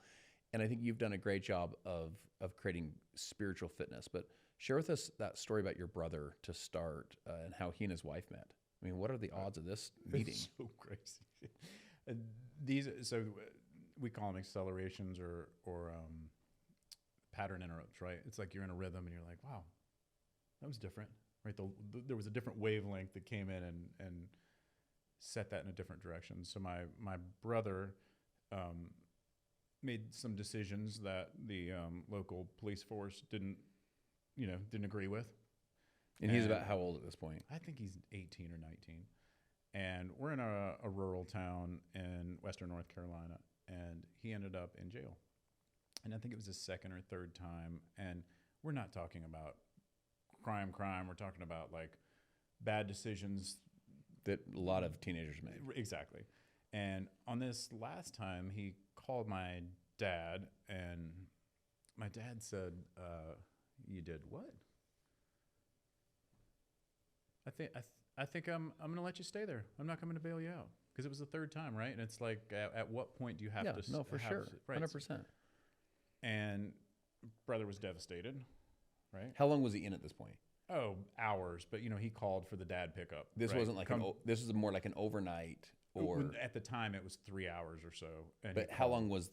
And I think you've done a great job of creating spiritual fitness. But share with us that story about your brother to start, and how he and his wife met. I mean, what are the odds of this meeting? It's so crazy. So we call them accelerations or pattern interrupts, right? It's like you're in a rhythm and you're like, wow, that was different, right? There was a different wavelength that came in and set that in a different direction. So my brother made some decisions that the local police force didn't agree with. And he's about how old at this point? I think he's 18 or 19. And we're in a rural town in western North Carolina, and he ended up in jail. And I think it was his second or third time. And we're not talking about crime. We're talking about like bad decisions that a lot of teenagers made. Exactly. And on this last time, he called my dad, and my dad said, "You did what?" I think I'm going to let you stay there. I'm not coming to bail you out, because it was the third time, right? And it's like, at what point do you have to? No, for sure, 100%. And brother was devastated, right? How long was he in at this point? Oh, hours. But he called for the dad pickup. This wasn't like this was more like an overnight, or at the time it was 3 hours or so. But how long is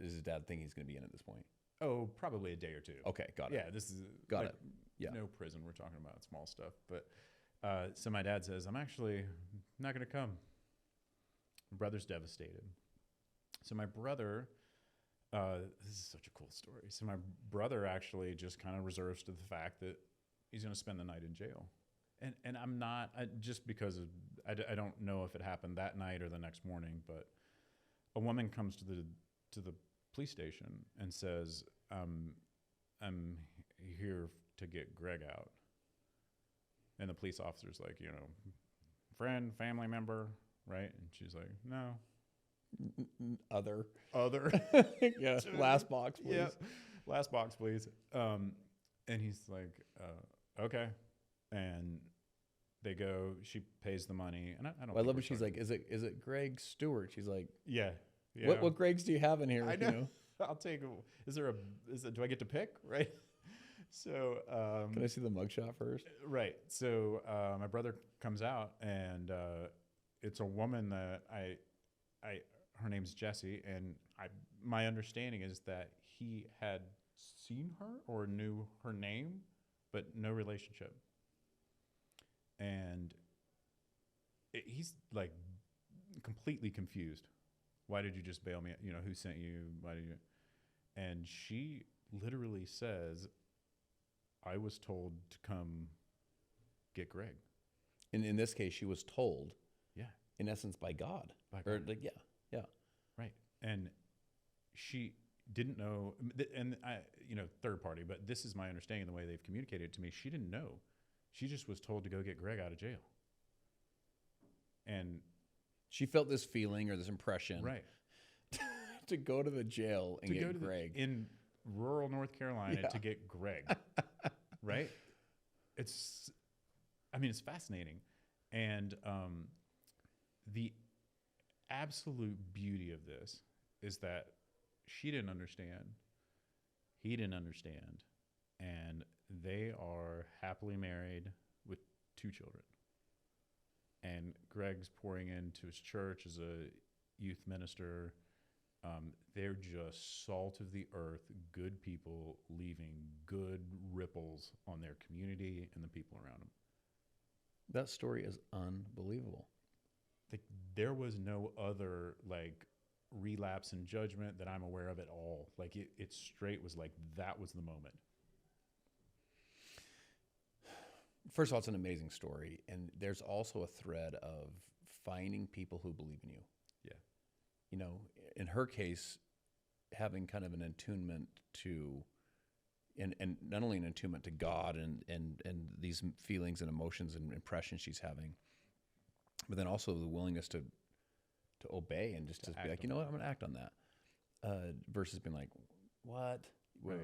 his dad think he's going to be in at this point? Oh, probably a day or two. Okay, got it. Yeah, this is got it. Yeah, no prison. We're talking about small stuff. But so my dad says, "I'm actually not going to come." My brother's devastated. So my brother, this is such a cool story. So my brother actually just kind of reserves to the fact that he's going to spend the night in jail. And I'm not just because of, I don't know if it happened that night or the next morning, but a woman comes to the police station and says, I'm here to get Greg out. And the police officer's like, friend, family member, right? And she's like, no. Other. Yeah. Last box, please. Yeah. Last box, please. And he's like, okay. And they go, she pays the money. And I don't I love it. She's like, is it Greg Stewart? She's like, yeah. What Gregs do you have in here? I know. I'll take, do I get to pick? Right. So, can I see the mugshot first? Right. So, my brother comes out and, it's a woman that her name's Jessie. And my understanding is that he had seen her or knew her name, but no relationship. And he's like completely confused. Why did you just bail me? Who sent you? Why did you? And she literally says, I was told to come get Greg. And in this case, she was told, yeah, in essence, by God. Or like, yeah. Right. And she didn't know, and third party, but this is my understanding, the way they've communicated it to me. She didn't know. She just was told to go get Greg out of jail. And she felt this feeling or this impression. Right. To go to the jail and get Greg. In rural North Carolina to get Greg. Right? It's fascinating. And the absolute beauty of this is that she didn't understand. He didn't understand. And they are happily married with 2 children. And Greg's pouring into his church as a youth minister. They're just salt of the earth, good people leaving good ripples on their community and the people around them. That story is unbelievable. Like, there was no other relapse in judgment that I'm aware of at all. Like it straight was like, that was the moment. First of all, it's an amazing story. And there's also a thread of finding people who believe in you. Yeah. In her case, having kind of an attunement to, and not only an attunement to God and these feelings and emotions and impressions she's having, but then also the willingness to obey and just to be like, what, I'm going to act on that. Versus being like, what? Wait,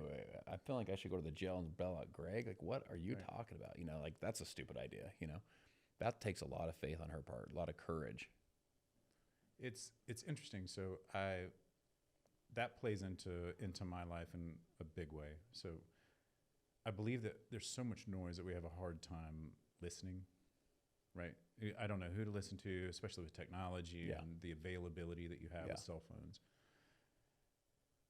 I feel like I should go to the jail and bail out Greg. Like, what are you talking about? That's a stupid idea. That takes a lot of faith on her part, a lot of courage. It's interesting. So that plays into my life in a big way. So I believe that there's so much noise that we have a hard time listening, right? I don't know who to listen to, especially with technology and the availability that you have with cell phones.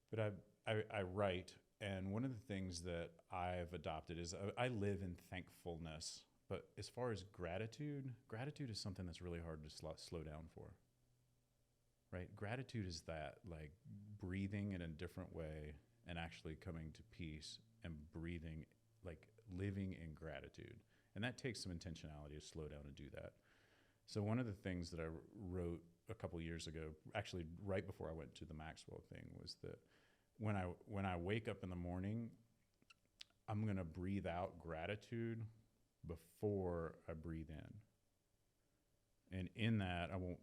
But I write, and one of the things that I've adopted is I live in thankfulness. But as far as gratitude is something that's really hard to slow down for. Right? Gratitude is that, like, breathing in a different way and actually coming to peace and breathing, like living in gratitude. And that takes some intentionality to slow down and do that. So one of the things that I wrote a couple years ago, actually right before I went to the Maxwell thing, was that when I wake up in the morning, I'm going to breathe out gratitude before I breathe in. And in that, I won't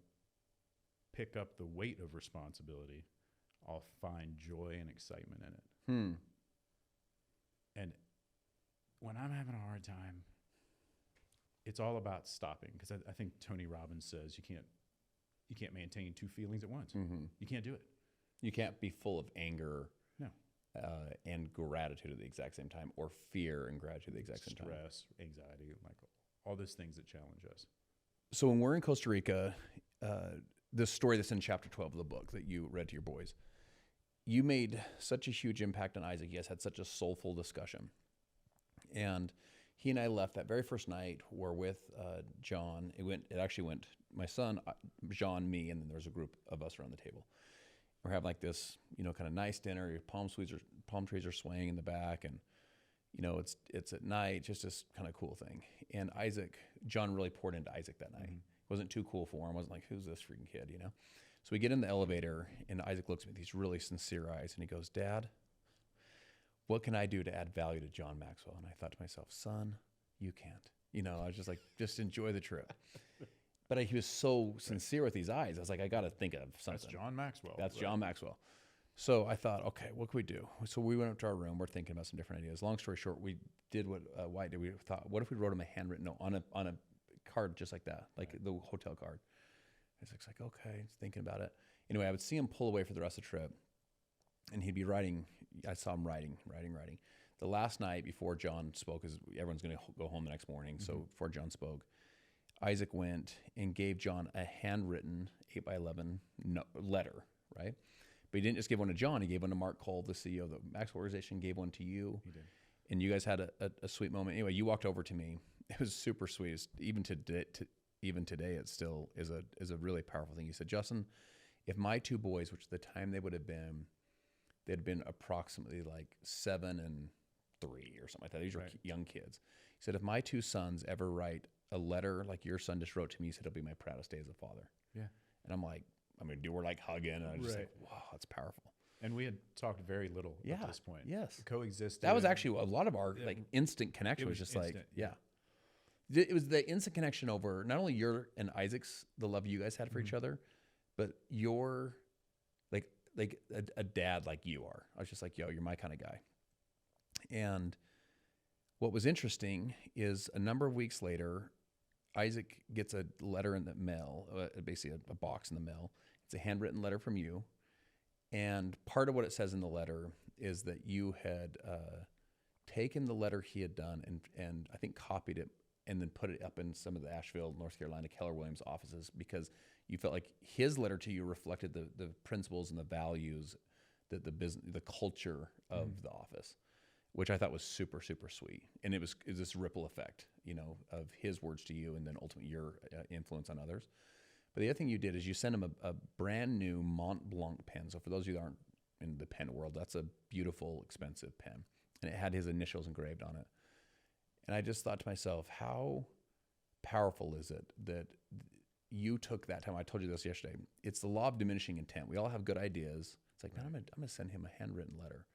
pick up the weight of responsibility. I'll find joy and excitement in it. And when I'm having a hard time, it's all about stopping, because I think Tony Robbins says you can't maintain 2 feelings at once. Mm-hmm. You can't do it. You can't be full of anger and gratitude at the exact same time, or fear and gratitude at the exact same time. Stress, anxiety, like all those things that challenge us. So when we're in Costa Rica, this story that's in chapter 12 of the book that you read to your boys, you made such a huge impact on Isaac. You guys had such a soulful discussion. And he and I left that very first night. We're with John. It actually went my son, John, me, and then there was a group of us around the table. We're having like this, kind of nice dinner. Palm trees are swaying in the back, and you know, it's at night, just this kind of cool thing. And John really poured into Isaac that night. It wasn't too cool for him. Wasn't like, who's this freaking kid, you know? So we get in the elevator, and Isaac looks at me with these really sincere eyes, and he goes, Dad, what can I do to add value to John Maxwell? And I thought to myself, son, you can't. You know, I was just like, just enjoy the trip. But he was so sincere with these eyes. I was like, I got to think of something. That's John Maxwell. That's John Maxwell. So I thought, okay, what can we do? So we went up to our room. We're thinking about some different ideas. Long story short, we did what Wyatt did. We thought, what if we wrote him a handwritten note on a card just like that, like the hotel card? It's like, okay, thinking about it. Anyway, I would see him pull away for the rest of the trip, and he'd be writing. I saw him writing. The last night before John spoke, because everyone's going to go home the next morning, so before John spoke, Isaac went and gave John a handwritten 8x11 letter, right? But he didn't just give one to John. He gave one to Mark Cole, the CEO of the Maxwell organization, gave one to you. He did. And you guys had a sweet moment. Anyway, you walked over to me. It was super sweet. Even today, it still is a really powerful thing. You said, Justin, if my two boys, which at the time they'd been approximately like 7 and 3 or something like that. These were young kids. He said, if my two sons ever write a letter like your son just wrote to me, he said, it'll be my proudest day as a father. Yeah. And I'm like, we're like hugging, and I was just like, wow, that's powerful. And we had talked very little at this point. Yes. Coexisted. That was actually a lot of our like instant connection was just instant, like, yeah. It was the instant connection over not only your and Isaac's, the love you guys had for each other, but your like a dad like you are. I was just like, yo, you're my kind of guy. And what was interesting is a number of weeks later, Isaac gets a letter in the mail, basically a box in the mail. It's a handwritten letter from you. And part of what it says in the letter is that you had taken the letter he had done and I think copied it and then put it up in some of the Asheville, North Carolina, Keller Williams offices because you felt like his letter to you reflected the principles and the values that the business, the culture of the office, which I thought was super, super sweet. And it was this ripple effect, you know, of his words to you and then ultimately your influence on others. But the other thing you did is you sent him a brand new Mont Blanc pen. So for those of you that aren't in the pen world, that's a beautiful, expensive pen. And it had his initials engraved on it. And I just thought to myself, how powerful is it that you took that time? I told you this yesterday. It's the law of diminishing intent. We all have good ideas. It's like, man, I'm gonna send him a handwritten letter.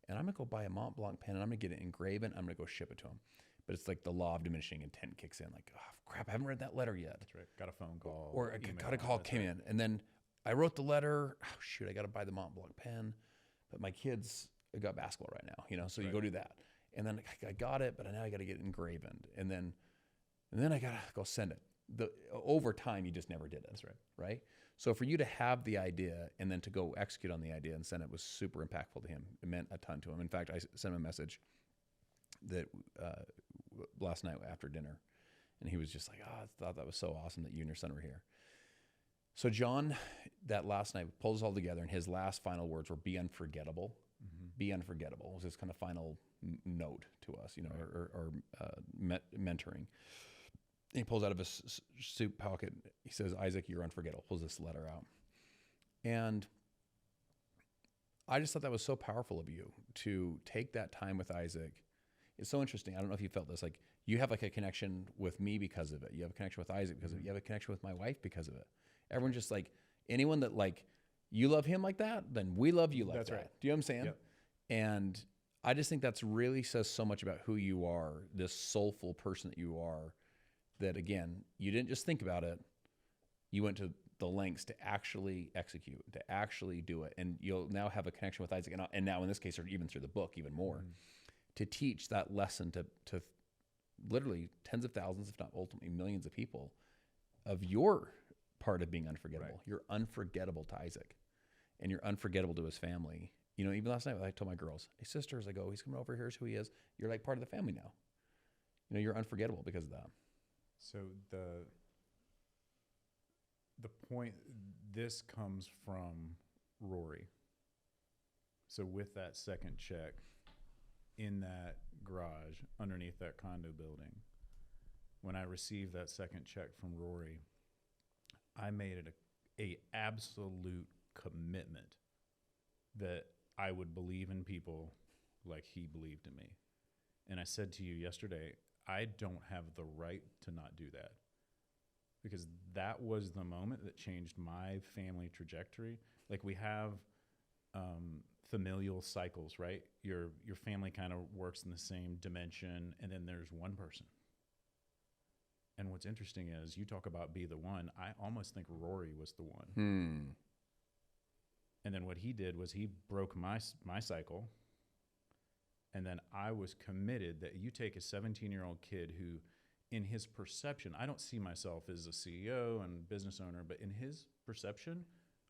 And I'm going to go buy a Mont Blanc pen, and I'm going to get it engraven. I'm going to go ship it to him. But it's like the law of diminishing intent kicks in. Like, oh, crap, I haven't read that letter yet. That's right. Got a phone call. Or I got a call came in. And then I wrote the letter. Oh, shoot, I got to buy the Mont Blanc pen. But my kids got basketball right now, you know, so you go do that. And then I got it, but now I got to get it engraven. And then I got to go send it. Over time, you just never did it. That's right. Right? So for you to have the idea and then to go execute on the idea and send it was super impactful to him. It meant a ton to him. In fact, I sent him a message that last night after dinner, and he was just like, I thought that was so awesome that you and your son were here. So John, that last night, pulls us all together, and his last final words were, be unforgettable. Be unforgettable was his kind of final note to us, you know, or mentoring. And he pulls out of his suit pocket. He says, Isaac, you're unforgettable. Pulls this letter out. And I just thought that was so powerful of you to take that time with Isaac. It's so interesting. I don't know if you felt this. Like, you have like a connection with me because of it. You have a connection with Isaac because of it. You have a connection with my wife because of it. Everyone just like, anyone that like, you love him like that, then we love you like that. That's right. Do you know what I'm saying? Yep. And I just think that's really says so much about who you are, this soulful person that you are, that again, you didn't just think about it. You went to the lengths to actually execute, to actually do it. And you'll now have a connection with Isaac. And now in this case, or even through the book, even more, to teach that lesson to literally tens of thousands, if not ultimately millions of people, of your part of being unforgettable. Right. You're unforgettable to Isaac, and you're unforgettable to his family. You know, even last night, I told my girls, hey, sisters, I go, he's coming over, here's who he is. You're like part of the family now. You know, you're unforgettable because of that. So the point, this comes from Rory. So with that second check in that garage underneath that condo building, when I received that second check from Rory, I made it a absolute commitment that I would believe in people like he believed in me. And I said to you yesterday, I don't have the right to not do that, because that was the moment that changed my family trajectory. Like, we have familial cycles, right? Your family kind of works in the same dimension, and then there's one person. And what's interesting is, you talk about be the one. I almost think Rory was the one. And then what he did was he broke my cycle. And then I was committed that you take a 17-year-old kid who, in his perception, I don't see myself as a CEO and business owner, but in his perception,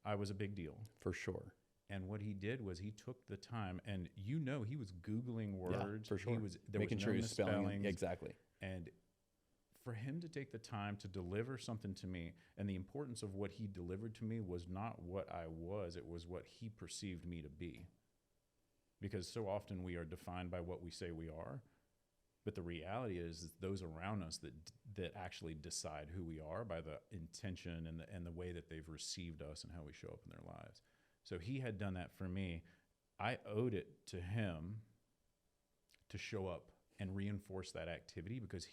I was a big deal. For sure. And what he did was he took the time, and he was Googling words. For sure. There Making was sure no he was spelling misspellings. exactly. And for him to take the time to deliver something to me, and the importance of what he delivered to me was not what I was, it was what he perceived me to be. Because so often we are defined by what we say we are, but the reality is those around us that actually decide who we are by the intention and the way that they've received us and how we show up in their lives. So he had done that for me. I owed it to him to show up and reinforce that activity, because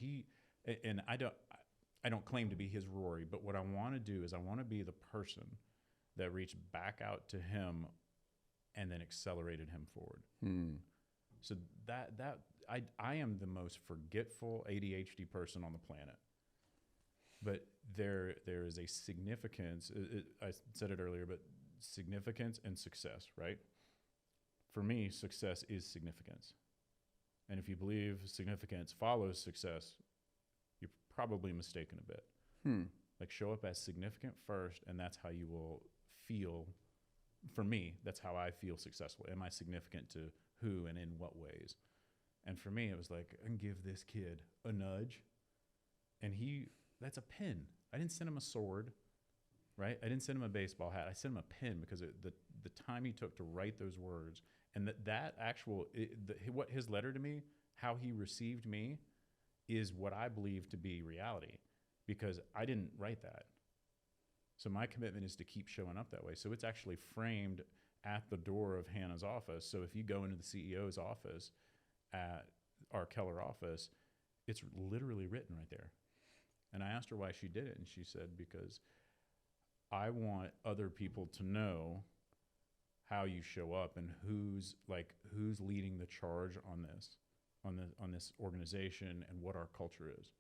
I don't claim to be his Rory, but what I want to do is I want to be the person that reached back out to him and then accelerated him forward. So I am the most forgetful ADHD person on the planet. But there is a significance. I said it earlier, but significance and success, right? For me, success is significance. And if you believe significance follows success, you're probably mistaken a bit. Like, show up as significant first, and that's how you will feel. For me, that's how I feel successful. Am I significant to who and in what ways? And for me, it was like, I can give this kid a nudge, and that's a pin. I didn't send him a sword, right? I didn't send him a baseball hat. I sent him a pin, because the time he took to write those words, and what his letter to me, how he received me, is what I believe to be reality, because I didn't write that. So my commitment is to keep showing up that way. So it's actually framed at the door of Hannah's office. So if you go into the CEO's office at our Keller office, it's literally written right there. And I asked her why she did it, and she said, because I want other people to know how you show up and who's leading the charge on this organization and what our culture is.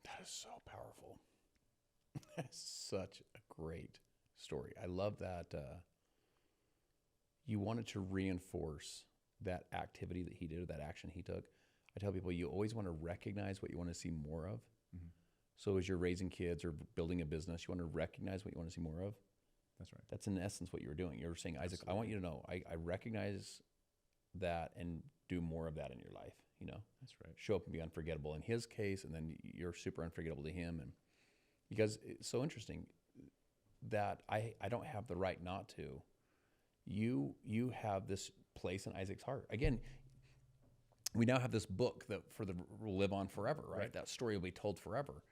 That is so powerful. That's such a great story. I love that you wanted to reinforce that activity that he did, or that action he took. I tell people, you always want to recognize what you want to see more of. Mm-hmm. So as you're raising kids or building a business, you want to recognize what you want to see more of. That's right. That's in essence what you were doing. You were saying, Isaac, Absolutely. I want you to know, I recognize that and do more of that in your life. That's right. Show up and be unforgettable in his case, and then you're super unforgettable to him. And because it's so interesting that I don't have the right not to. You have this place in Isaac's heart. Again, we now have this book that will live on forever, right? That story will be told forever.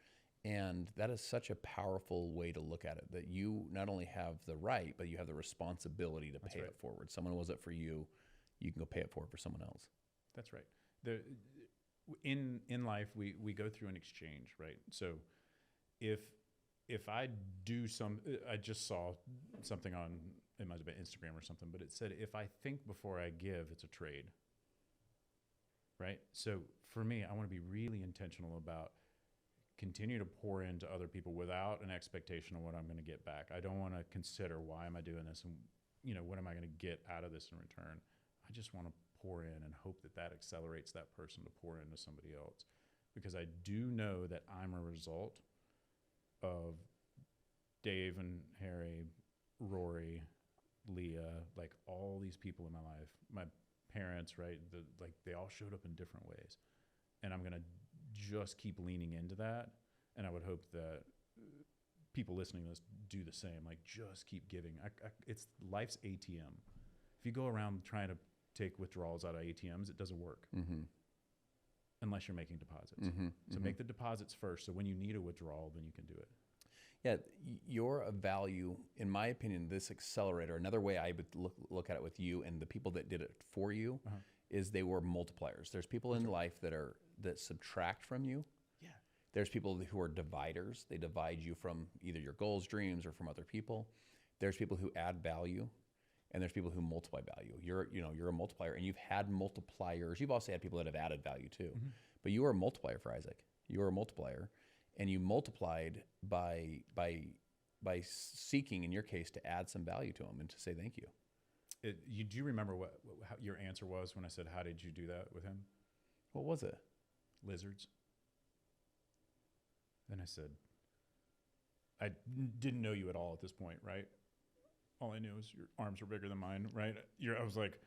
And that is such a powerful way to look at it, that you not only have the right, but you have the responsibility to pay it forward. Someone was it for you, you can go pay it forward for someone else. That's right. In life, we go through an exchange, right? So if I just saw something it might have been Instagram or something, but it said, if I think before I give, it's a trade, right? So for me, I want to be really intentional about continue to pour into other people without an expectation of what I'm going to get back. I don't want to consider, why am I doing this, and what am I going to get out of this in return? I just want to pour in and hope that accelerates that person to pour into somebody else, because I do know that I'm a result of Dave and Harry, Rory, Leah, like all these people in my life, my parents, right? They all showed up in different ways, and I'm gonna just keep leaning into that. And I would hope that people listening to this do the same. Like, just keep giving. It's life's ATM. If you go around trying to take withdrawals out of ATMs, it doesn't work. Mm-hmm. Unless you're making deposits. Mm-hmm. So make the deposits first, so when you need a withdrawal, then you can do it. Yeah, you're a value, in my opinion, this accelerator. Another way I would look at it with you and the people that did it for you is they were multipliers. There's people in life that subtract from you. Yeah. There's people who are dividers. They divide you from either your goals, dreams, or from other people. There's people who add value, and there's people who multiply value. You're a multiplier, and you've had multipliers. You've also had people that have added value too. Mm-hmm. But you were a multiplier for Isaac. You were a multiplier, and you multiplied by seeking, in your case, to add some value to him and to say thank you. Do you remember how your answer was when I said, how did you do that with him? What was it? Lizards. Then I said, I didn't know you at all at this point, right? All I knew was your arms were bigger than mine, right? I was like,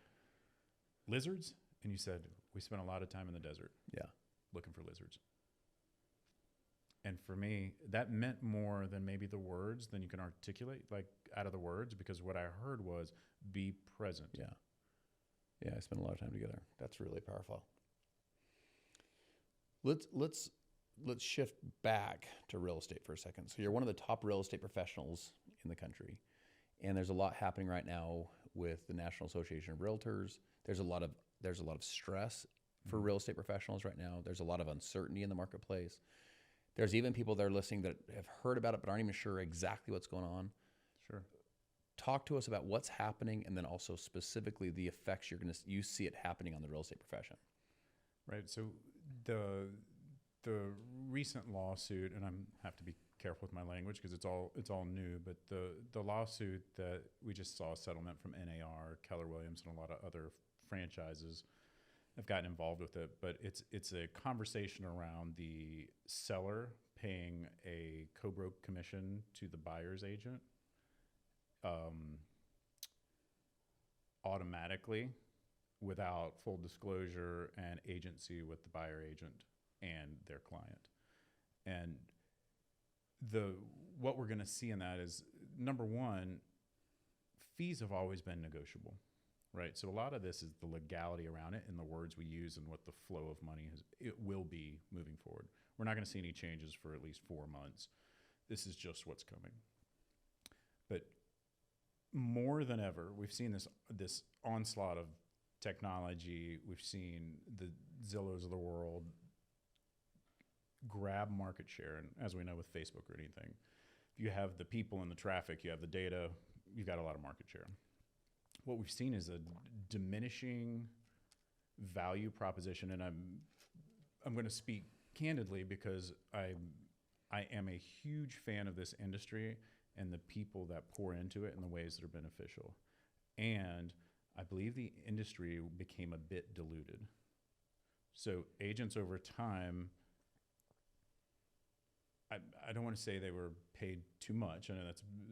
lizards? And you said, we spent a lot of time in the desert. Yeah. Looking for lizards. And for me, that meant more than maybe the words than you can articulate, like out of the words, because what I heard was be present. Yeah. Yeah, I spent a lot of time together. That's really powerful. Let's shift back to real estate for a second. So you're one of the top real estate professionals in the country, and there's a lot happening right now with the National Association of Realtors. There's a lot of stress for real estate professionals right now. There's a lot of uncertainty in the marketplace. There's even people that are listening that have heard about it but aren't even sure exactly what's going on. Sure. Talk to us about what's happening, and then also specifically the effects you see it happening on the real estate profession. Right. So the recent lawsuit, and I have to be careful with my language because it's all new, but the lawsuit that we just saw a settlement from NAR, Keller Williams, and a lot of other franchises have gotten involved with it, but it's a conversation around the seller paying a co-broke commission to the buyer's agent automatically without full disclosure and agency with the buyer agent and their client. And what we're going to see in that is, number one, fees have always been negotiable. Right. So a lot of this is the legality around it and the words we use and what the flow of money it will be moving forward. We're not going to see any changes for at least 4 months. This is just what's coming. But more than ever, we've seen this onslaught of technology. We've seen the Zillows of the world grab market share. And as we know with Facebook or anything, if you have the people and the traffic, you have the data, you've got a lot of market share. What we've seen is a diminishing value proposition, and I'm going to speak candidly because I am a huge fan of this industry and the people that pour into it in the ways that are beneficial. And I believe the industry became a bit diluted. So agents over time, I don't want to say they were paid too much. I know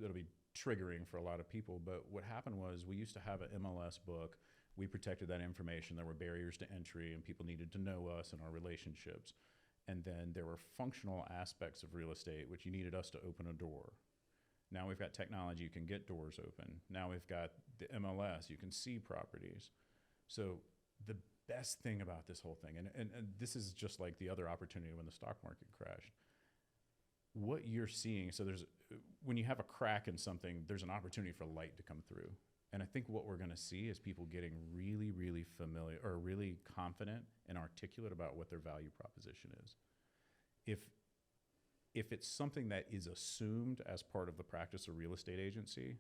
that'll be triggering for a lot of people, but what happened was we used to have an MLS book. We protected that information. There were barriers to entry and people needed to know us and our relationships. And then there were functional aspects of real estate, which you needed us to open a door. Now we've got technology, you can get doors open. Now we've got the MLS, you can see properties. So the best thing about this whole thing, and this is just like the other opportunity when the stock market crashed, what you're seeing, so when you have a crack in something, there's an opportunity for light to come through. And I think what we're going to see is people getting really, really familiar or really confident and articulate about what their value proposition is. If it's something that is assumed as part of the practice of real estate agency,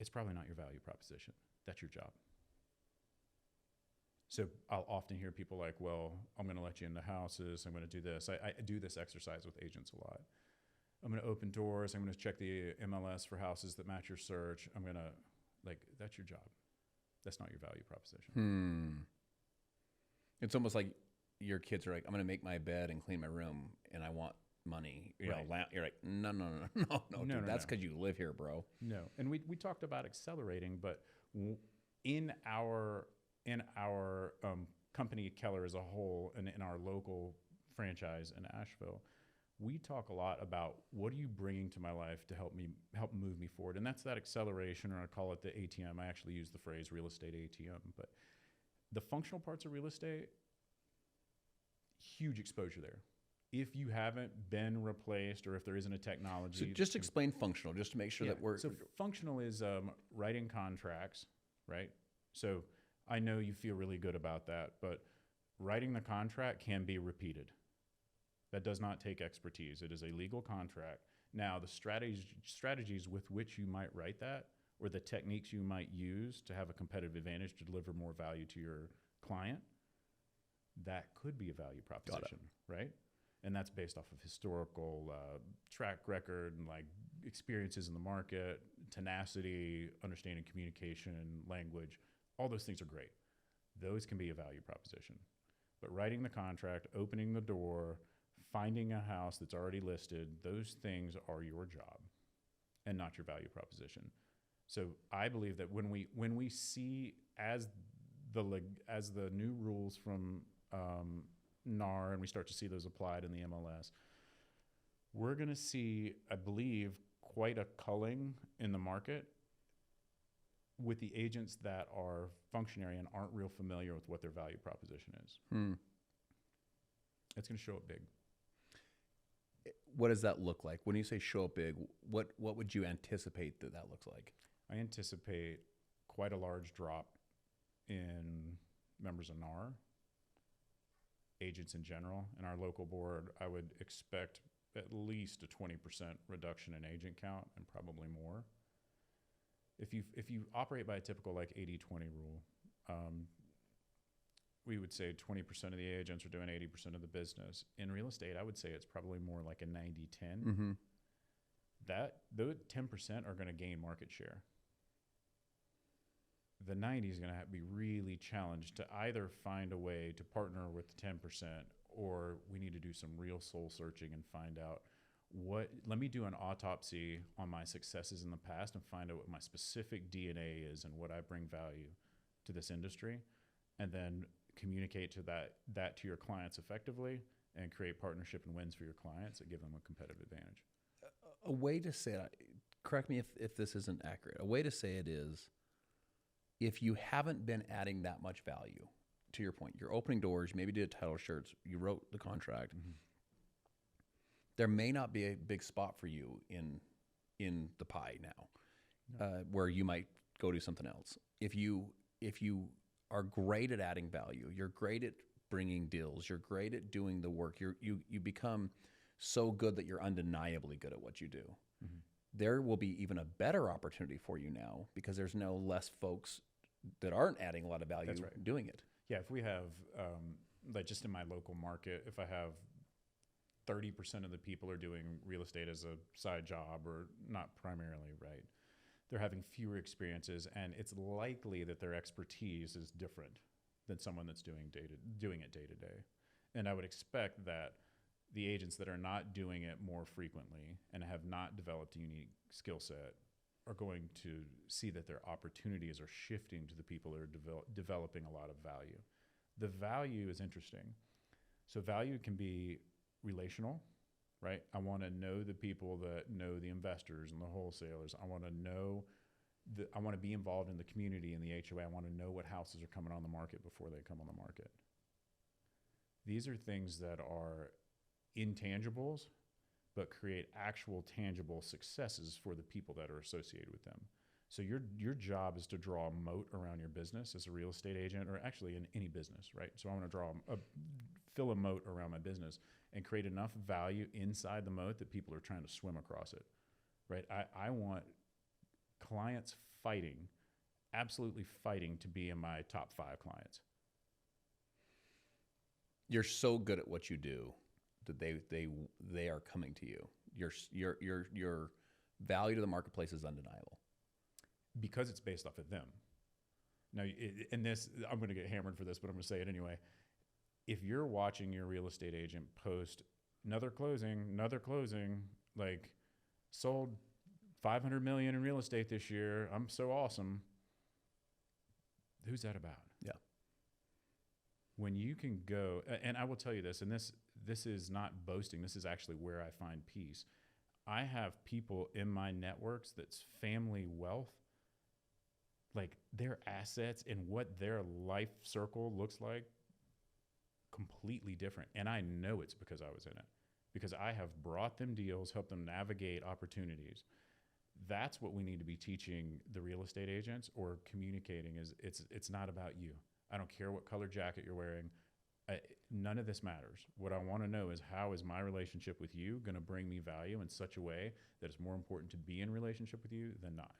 it's probably not your value proposition. That's your job. So I'll often hear people like, well, I'm going to let you into houses. I'm going to do this. I do this exercise with agents a lot. I'm going to open doors. I'm going to check the MLS for houses that match your search. I'm going to, that's your job. That's not your value proposition. It's almost like your kids are like, I'm going to make my bed and clean my room and I want money. You're like, no, dude, that's because you live here, bro. No. And we talked about accelerating, but in our company, Keller as a whole, and in our local franchise in Asheville, we talk a lot about what are you bringing to my life to help move me forward. And that's that acceleration, or I call it the ATM. I actually use the phrase real estate ATM, but the functional parts of real estate, huge exposure there. If you haven't been replaced or if there isn't a technology. So just explain functional, just to make sure that we're. So functional is writing contracts, right? So I know you feel really good about that, but writing the contract can be repeated. That does not take expertise. It is a legal contract. Now, the strategies with which you might write that, or the techniques you might use to have a competitive advantage to deliver more value to your client, that could be a value proposition, right? And that's based off of historical track record and like experiences in the market, tenacity, understanding communication, language. All those things are great. Those can be a value proposition. But writing the contract, opening the door, finding a house that's already listed, those things are your job and not your value proposition. So I believe that when we see as the new rules from NAR and we start to see those applied in the MLS, we're going to see, I believe, quite a culling in the market with the agents that are functionary and aren't real familiar with what their value proposition is. It's going to show up big. What does that look like? When you say show up big, what would you anticipate that looks like? I anticipate quite a large drop in members of NAR, agents in general. In our local board, I would expect at least a 20% reduction in agent count and probably more. If you operate by a typical like 80-20 rule, we would say 20% of the agents are doing 80% of the business. In real estate, I would say it's probably more like a 90-10. Mm-hmm. Those 10% are going to gain market share. The 90 is going to be really challenged to either find a way to partner with the 10%, or we need to do some real soul searching and find out let me do an autopsy on my successes in the past and find out what my specific DNA is and what I bring value to this industry, and then communicate to that to your clients effectively and create partnership and wins for your clients that give them a competitive advantage. A way to say it, correct me if this isn't accurate, a way to say it is, if you haven't been adding that much value, to your point, you're opening doors, you maybe did title shirts, you wrote the contract, there may not be a big spot for you in the pie now, where you might go do something else. If you are great at adding value, you're great at bringing deals, you're great at doing the work, you become so good that you're undeniably good at what you do. Mm-hmm. There will be even a better opportunity for you now because there's no less folks that aren't adding a lot of value doing it. Yeah, if we have, like just in my local market, if I have 30% of the people are doing real estate as a side job or not primarily, right? They're having fewer experiences, and it's likely that their expertise is different than someone that's doing it day to day. And I would expect that the agents that are not doing it more frequently and have not developed a unique skill set are going to see that their opportunities are shifting to the people that are developing a lot of value. The value is interesting. So value can be relational, right? I want to know the people that know the investors and the wholesalers. I want to be involved in the community and the HOA. I want to know what houses are coming on the market before they come on the market. These are things that are intangibles, but create actual tangible successes for the people that are associated with them. So your job is to draw a moat around your business as a real estate agent, or actually in any business, right? So I want to fill a moat around my business and create enough value inside the moat that people are trying to swim across it, right? I want clients absolutely fighting to be in my top 5 clients. You're so good at what you do that they are coming to you. Your value to the marketplace is undeniable because it's based off of them. Now, I'm going to get hammered for this, but I'm going to say it anyway. If you're watching your real estate agent post another closing, like sold $500 million in real estate this year, I'm so awesome. Who's that about? Yeah. When you can go, and I will tell you this, and this is not boasting, this is actually where I find peace. I have people in my networks that's family wealth, like their assets and what their life circle looks like, completely different. And I know it's because I was in it, because I have brought them deals, helped them navigate opportunities. That's what we need to be teaching the real estate agents or communicating is it's not about you. I don't care what color jacket you're wearing. None of this matters. What I want to know is how is my relationship with you going to bring me value in such a way that it's more important to be in relationship with you than not.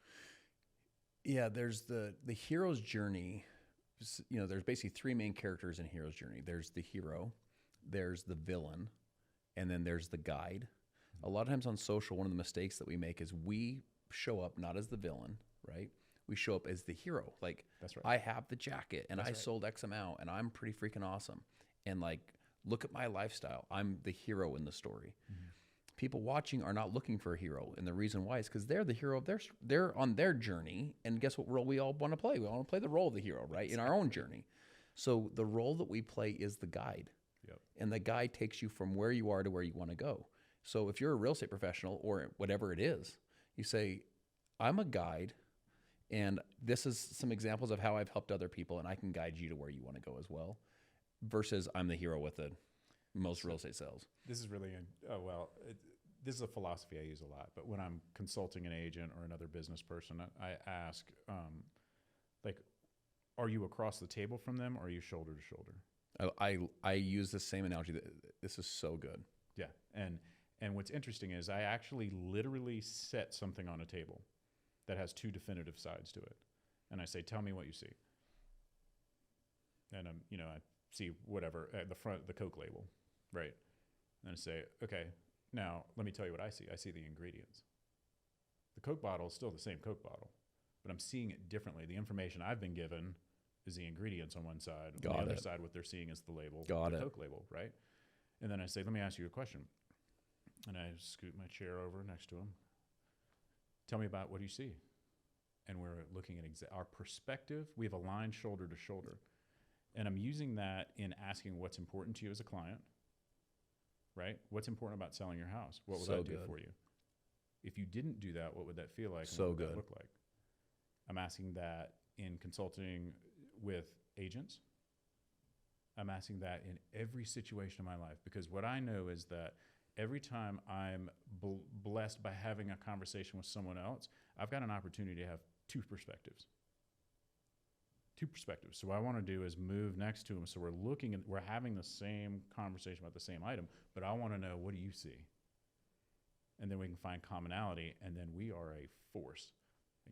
Yeah, there's the hero's journey. You know, there's basically three main characters in hero's journey. There's the hero, there's the villain, and then there's the guide. A lot of times on social, one of the mistakes that we make is we show up not as the villain, right? We show up as the hero. Like, that's right. I have the jacket and That's I right. sold X amount and I'm pretty freaking awesome. And like, look at my lifestyle. I'm the hero in the story. Mm-hmm. People watching are not looking for a hero. And the reason why is because they're the hero of they're on their journey. And guess what role we all want to play? We all want to play the role of the hero, right? Exactly. In our own journey. So the role that we play is the guide. Yep. And the guide takes you from where you are to where you want to go. So if you're a real estate professional or whatever it is, you say, I'm a guide. And this is some examples of how I've helped other people, and I can guide you to where you want to go as well, versus I'm the hero with the most real estate sales. This is really, this is a philosophy I use a lot, but when I'm consulting an agent or another business person, I ask, are you across the table from them or are you shoulder to shoulder? I use the same analogy. This is so good. Yeah, and what's interesting is I actually literally set something on a table that has two definitive sides to it. And I say, tell me what you see. And I see whatever at the front, the Coke label, right? And I say, okay, now let me tell you what I see. I see the ingredients. The Coke bottle is still the same Coke bottle, but I'm seeing it differently. The information I've been given is the ingredients on one side. On the other side, what they're seeing is the label, the Coke label, right? And then I say, let me ask you a question. And I scoot my chair over next to him. Tell me about what you see. And we're looking at our perspective. We have aligned shoulder to shoulder. And I'm using that in asking what's important to you as a client, right? What's important about selling your house? What would that do for you? If you didn't do that, what would that feel like? And what would that look like? I'm asking that in consulting with agents. I'm asking that in every situation of my life, because what I know is that every time I'm blessed by having a conversation with someone else, I've got an opportunity to have two perspectives. So what I want to do is move next to them. So we're having the same conversation about the same item, but I want to know, what do you see? And then we can find commonality, and then we are a force.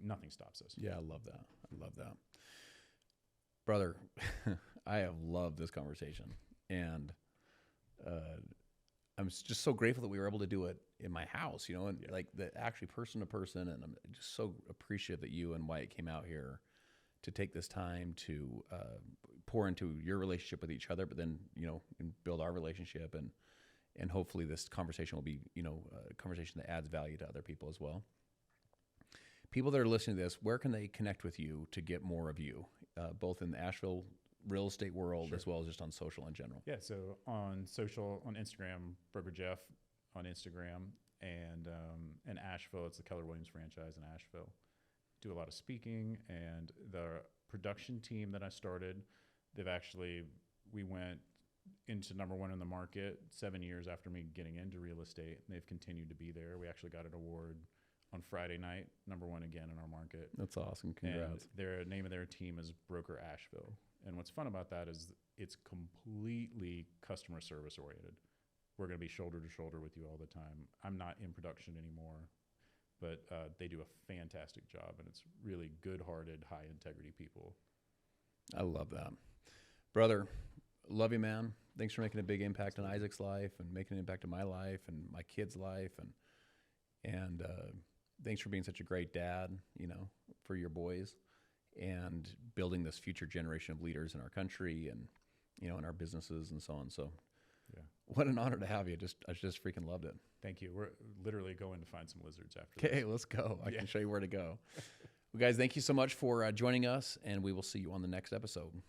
Nothing stops us. Yeah, I love that. Brother, I have loved this conversation. And I'm just so grateful that we were able to do it in my house, and like the actually person to person. And I'm just so appreciative that you and Wyatt came out here to take this time to pour into your relationship with each other, but then, and build our relationship. And hopefully this conversation will be, a conversation that adds value to other people as well. People that are listening to this, where can they connect with you to get more of you, both in the Asheville real estate world as well as just on social in general? Yeah, so on social, on Instagram, Broker Jeff on Instagram, and in Asheville, it's the Keller Williams franchise in Asheville. Do a lot of speaking, and the production team that I started, we went into #1 in the market 7 years after me getting into real estate, and they've continued to be there. We actually got an award on Friday night, #1 again in our market. That's awesome. Congrats. And their name of their team is Broker Asheville. And what's fun about that is it's completely customer service oriented. We're going to be shoulder to shoulder with you all the time. I'm not in production anymore, but they do a fantastic job, and it's really good-hearted, high-integrity people. I love that. Brother, love you, man. Thanks for making a big impact on Isaac's life and making an impact on my life and my kids' life. And thanks for being such a great dad, for your boys, and building this future generation of leaders in our country and, in our businesses and so on. So yeah, what an honor to have you. I just freaking loved it. Thank you. We're literally going to find some lizards after this. Okay, let's go. I can show you where to go. Well, guys, thank you so much for joining us, and we will see you on the next episode.